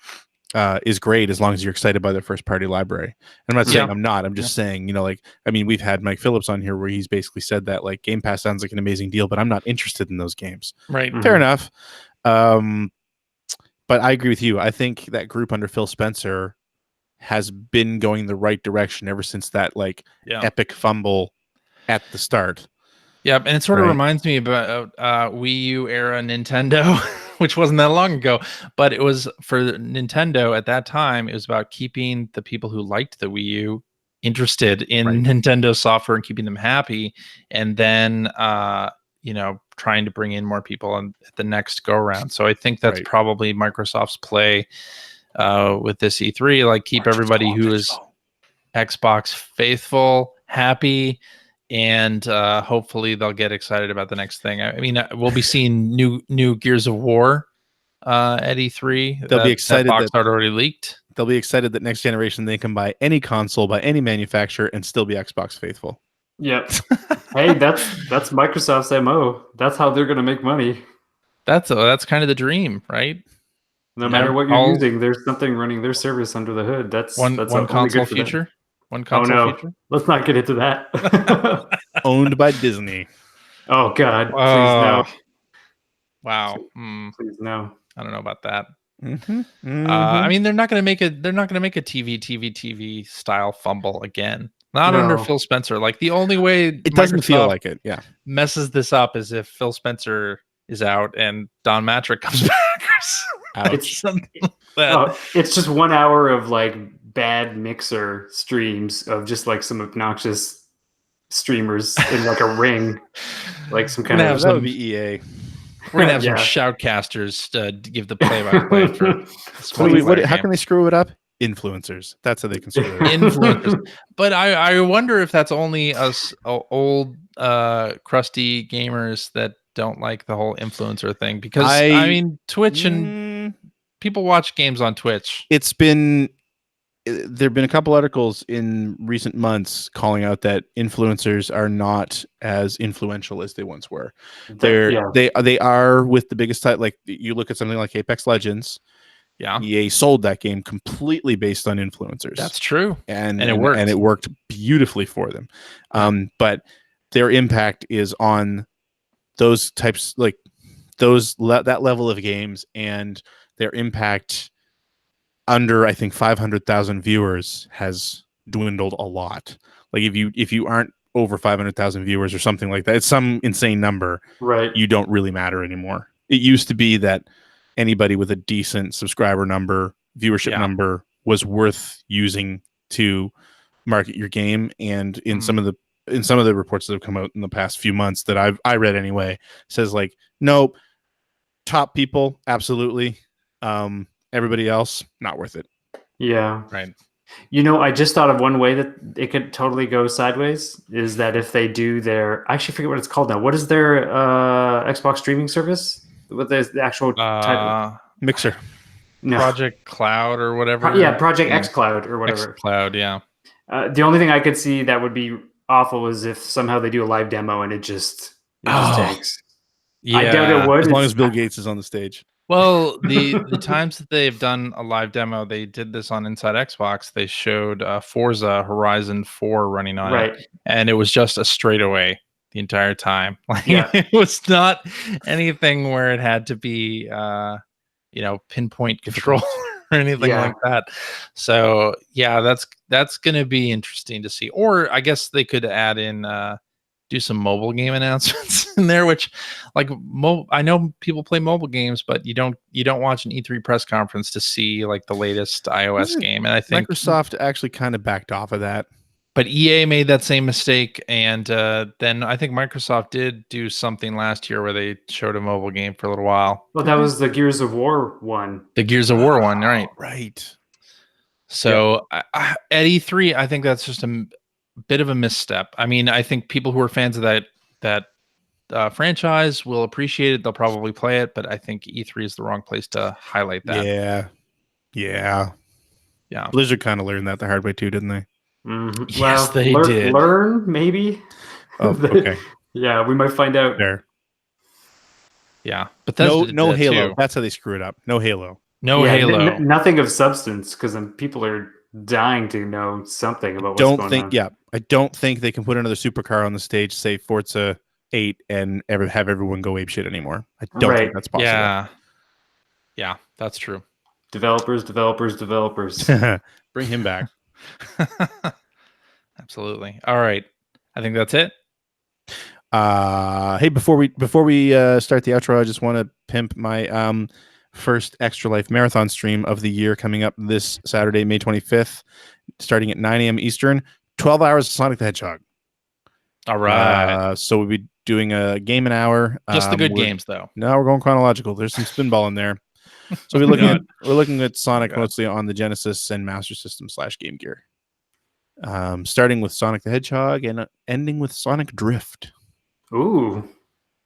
is great as long as you're excited by their first party library. And I'm not saying I'm not. I'm just saying I mean, we've had Mike Phillips on here where he's basically said that like Game Pass sounds like an amazing deal, but I'm not interested in those games. Right. Fair enough. But I agree with you. I think that group under Phil Spencer has been going the right direction ever since that epic fumble at the start. Yeah, and it sort of reminds me about Wii U era Nintendo, which wasn't that long ago, but it was for Nintendo at that time. It was about keeping the people who liked the Wii U interested in Nintendo software and keeping them happy, and then trying to bring in more people at the next go around. So I think that's probably Microsoft's play with this E3, like keep everybody who is Xbox faithful, happy, and hopefully they'll get excited about the next thing. I mean, we'll be seeing new Gears of War at E3. They'll be excited that box art already leaked. They'll be excited that next generation they can buy any console by any manufacturer and still be Xbox faithful. Yep. Hey, that's Microsoft's MO. That's how they're going to make money. That's kind of the dream, right? No matter what you're using, there's something running their service under the hood. That's one console future. One console future. Let's not get into that. Owned by Disney. Oh God! Please no. Wow. Please no. I don't know about that. Mm-hmm. Mm-hmm. I mean, they're not going to make a TV style fumble again. Not under Phil Spencer. Like the only way it doesn't feel like it. Yeah. Messes this up is if Phil Spencer is out and Don Matrick comes back or something like that. It's just 1 hour of like bad mixer streams of just like some obnoxious streamers in like a ring, like some kind of. That would be EA. We're gonna have some shoutcasters to give the play-by-play for. How can they screw it up? Influencers. That's how they can screw it up. Influencers. But I wonder if that's only us old crusty gamers that don't like the whole influencer thing, because I mean Twitch and people watch games on Twitch. There've been a couple articles in recent months calling out that influencers are not as influential as they once were. They are with the biggest type. Like you look at something like Apex Legends. Yeah, EA sold that game completely based on influencers. That's true, and it worked. And it worked beautifully for them. But their impact is on those types, like that level of games, and their impact under, I think, 500,000 viewers has dwindled a lot. Like if you aren't over 500,000 viewers or something like that, it's some insane number, right? You don't really matter anymore. It used to be that anybody with a decent subscriber number, viewership number was worth using to market your game. And in some of the reports that have come out in the past few months that I read anyway, says like, nope, top people, absolutely. Everybody else, not worth it. Yeah. Right. You know, I just thought of one way that it could totally go sideways is that if they do I actually forget what it's called now. What is their Xbox streaming service? What the actual type? Mixer. No. Project Cloud or whatever. Project X Cloud or whatever. X Cloud, yeah. The only thing I could see that would be awful is if somehow they do a live demo and it just tanks. Yeah. I doubt it would. As long as Bill Gates is on the stage. Well, the times that they've done a live demo, they did this on Inside Xbox. They showed Forza Horizon 4 running on it, and it was just a straightaway the entire time. Like it was not anything where it had to be, pinpoint control or anything like that. So that's going to be interesting to see. Or I guess they could add in. Do some mobile game announcements in there, which like I know people play mobile games, but you don't watch an E3 press conference to see like the latest iOS game. And I think Microsoft actually kind of backed off of that. But EA made that same mistake, and then I think Microsoft did do something last year where they showed a mobile game for a little while. Well, that was the Gears of War one. The Gears of War one, right? Right. So at E3, I think that's just a bit of a misstep. I mean, I think people who are fans of that franchise will appreciate it. They'll probably play it, but I think E3 is the wrong place to highlight that. Yeah. Blizzard kind of learned that the hard way too, didn't they? Mm-hmm. Yes, they did. Learn maybe. Oh, okay. Yeah, we might find out. There. Yeah, but no Halo. Too. That's how they screw it up. No Halo. No Halo. Nothing of substance, because people are dying to know something about what's going on. I don't think they can put another supercar on the stage, say Forza 8, and have everyone go apeshit anymore. I don't think that's possible. Yeah, that's true. Developers. Bring him back. Absolutely. All right. I think that's it. Hey, before we start the outro, I just want to pimp my first Extra Life marathon stream of the year coming up this Saturday, May 25th, starting at 9 a.m. Eastern. 12 hours of Sonic the Hedgehog. All right. So we'll be doing a game an hour. Just the good games, though. No, we're going chronological. There's some spinball in there. So we're looking at Sonic mostly on the Genesis and Master System / Game Gear. Starting with Sonic the Hedgehog and ending with Sonic Drift. Ooh.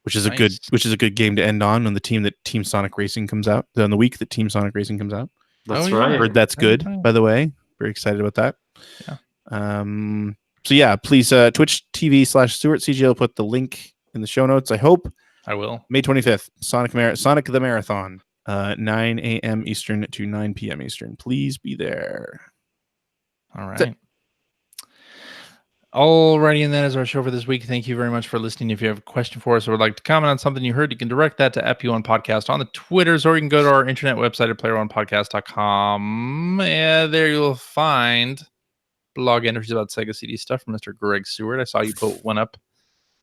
Which is a good game to end on when Team Sonic Racing comes out. On the week that Team Sonic Racing comes out. That's right. Heard that's good, by the way. Very excited about that. Yeah. So yeah, please Twitch TV /Stuart CG will put the link in the show notes. I hope. I will. May 25th, Sonic the Marathon, 9 a.m. Eastern to 9 p.m. Eastern. Please be there. All right. Alrighty, and that is our show for this week. Thank you very much for listening. If you have a question for us or would like to comment on something you heard, you can direct that to FP1 Podcast on the Twitters, or you can go to our internet website at playeronepodcast.com. And there you'll find blog entries about Sega CD stuff from Mr. Greg Seward. I saw you put one up.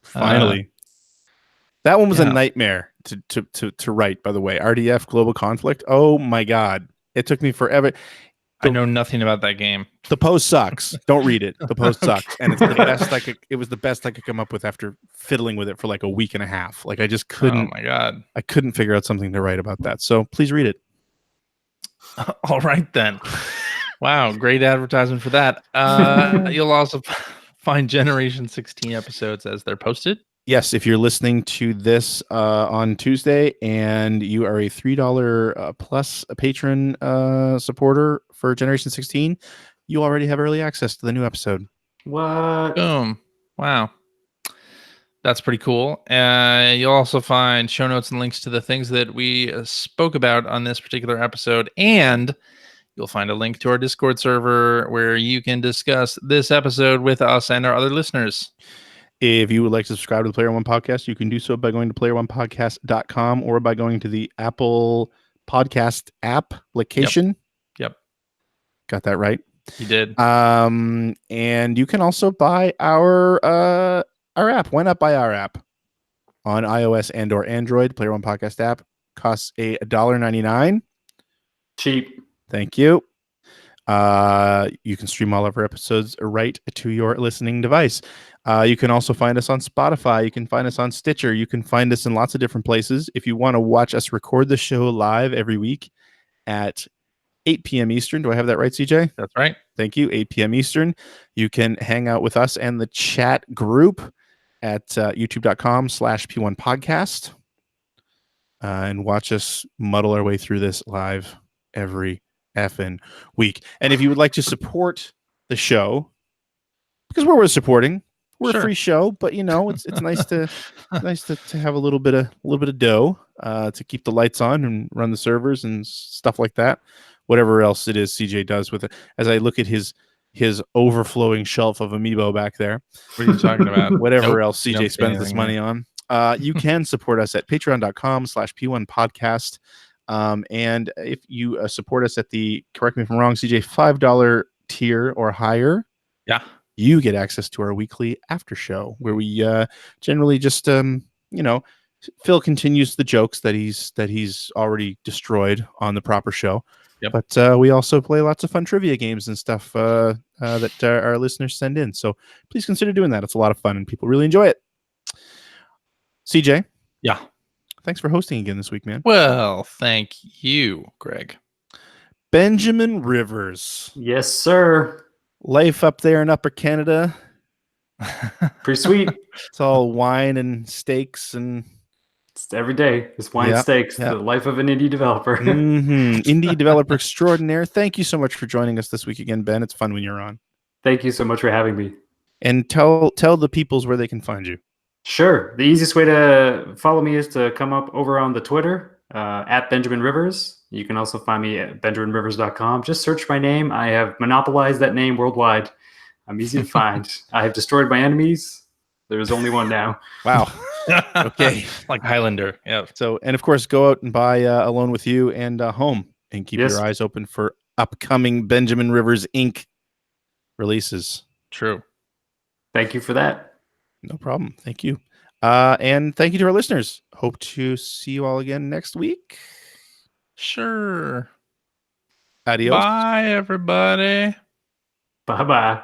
Finally. That one was a nightmare to write, by the way. RDF Global Conflict. Oh my God. It took me forever. I know nothing about that game. The post sucks. Don't read it. The post sucks. And it's the best it was the best I could come up with after fiddling with it for like a week and a half. Like I just couldn't. Oh my God. I couldn't figure out something to write about that. So please read it. All right then. Wow, great advertisement for that. You'll also find Generation 16 episodes as they're posted. Yes, if you're listening to this on Tuesday and you are a $3 plus a patron supporter for Generation 16, you already have early access to the new episode. What? Boom. Wow. That's pretty cool. You'll also find show notes and links to the things that we spoke about on this particular episode. And you'll find a link to our Discord server where you can discuss this episode with us and our other listeners. If you would like to subscribe to the Player One Podcast, you can do so by going to playeronepodcast.com or by going to the Apple Podcast application. Yep. Got that right. You did. And you can also buy our app. Why not buy our app on iOS and or Android? Player One Podcast app costs $1.99. Cheap. Thank you. You can stream all of our episodes right to your listening device. You can also find us on Spotify. You can find us on Stitcher. You can find us in lots of different places. If you want to watch us record the show live every week at 8 p.m. Eastern. Do I have that right, CJ? That's right. Thank you. 8 p.m. Eastern. You can hang out with us and the chat group at youtube.com/P1 podcast and watch us muddle our way through this live every effing week. And if you would like to support the show, because we're worth supporting, we're a free show, but you know it's nice to have a little bit of dough to keep the lights on and run the servers and stuff like that. Whatever else it is CJ does with it. As I look at his overflowing shelf of amiibo back there. What are you talking about? Whatever else CJ spends this money on. You can support us at patreon.com/P1 podcast. And if you support us at the, correct me if I'm wrong, CJ, $5 tier or higher, you get access to our weekly after show where we generally just Phil continues the jokes that he's already destroyed on the proper show. Yep. But we also play lots of fun trivia games and stuff that our listeners send in. So please consider doing that. It's a lot of fun and people really enjoy it. CJ. Yeah. Thanks for hosting again this week, man. Well, thank you, Greg. Benjamin Rivers. Yes, sir. Life up there in Upper Canada. Pretty sweet. It's all wine and steaks and... It's every day. It's wine and steaks. The life of an indie developer. Indie developer extraordinaire. Thank you so much for joining us this week again, Ben. It's fun when you're on. Thank you so much for having me. And tell the peoples where they can find you. Sure. The easiest way to follow me is to come up over on the Twitter at Benjamin Rivers. You can also find me at benjaminrivers.com. Just search my name. I have monopolized that name worldwide. I'm easy to find. I have destroyed my enemies. There is only one now. Wow. Okay. Like Highlander. Yeah. So, and of course, go out and buy Alone with You and Home and keep your eyes open for upcoming Benjamin Rivers Inc. releases. True. Thank you for that. No problem. Thank you. And thank you to our listeners. Hope to see you all again next week. Sure. Adios. Bye, everybody. Bye-bye.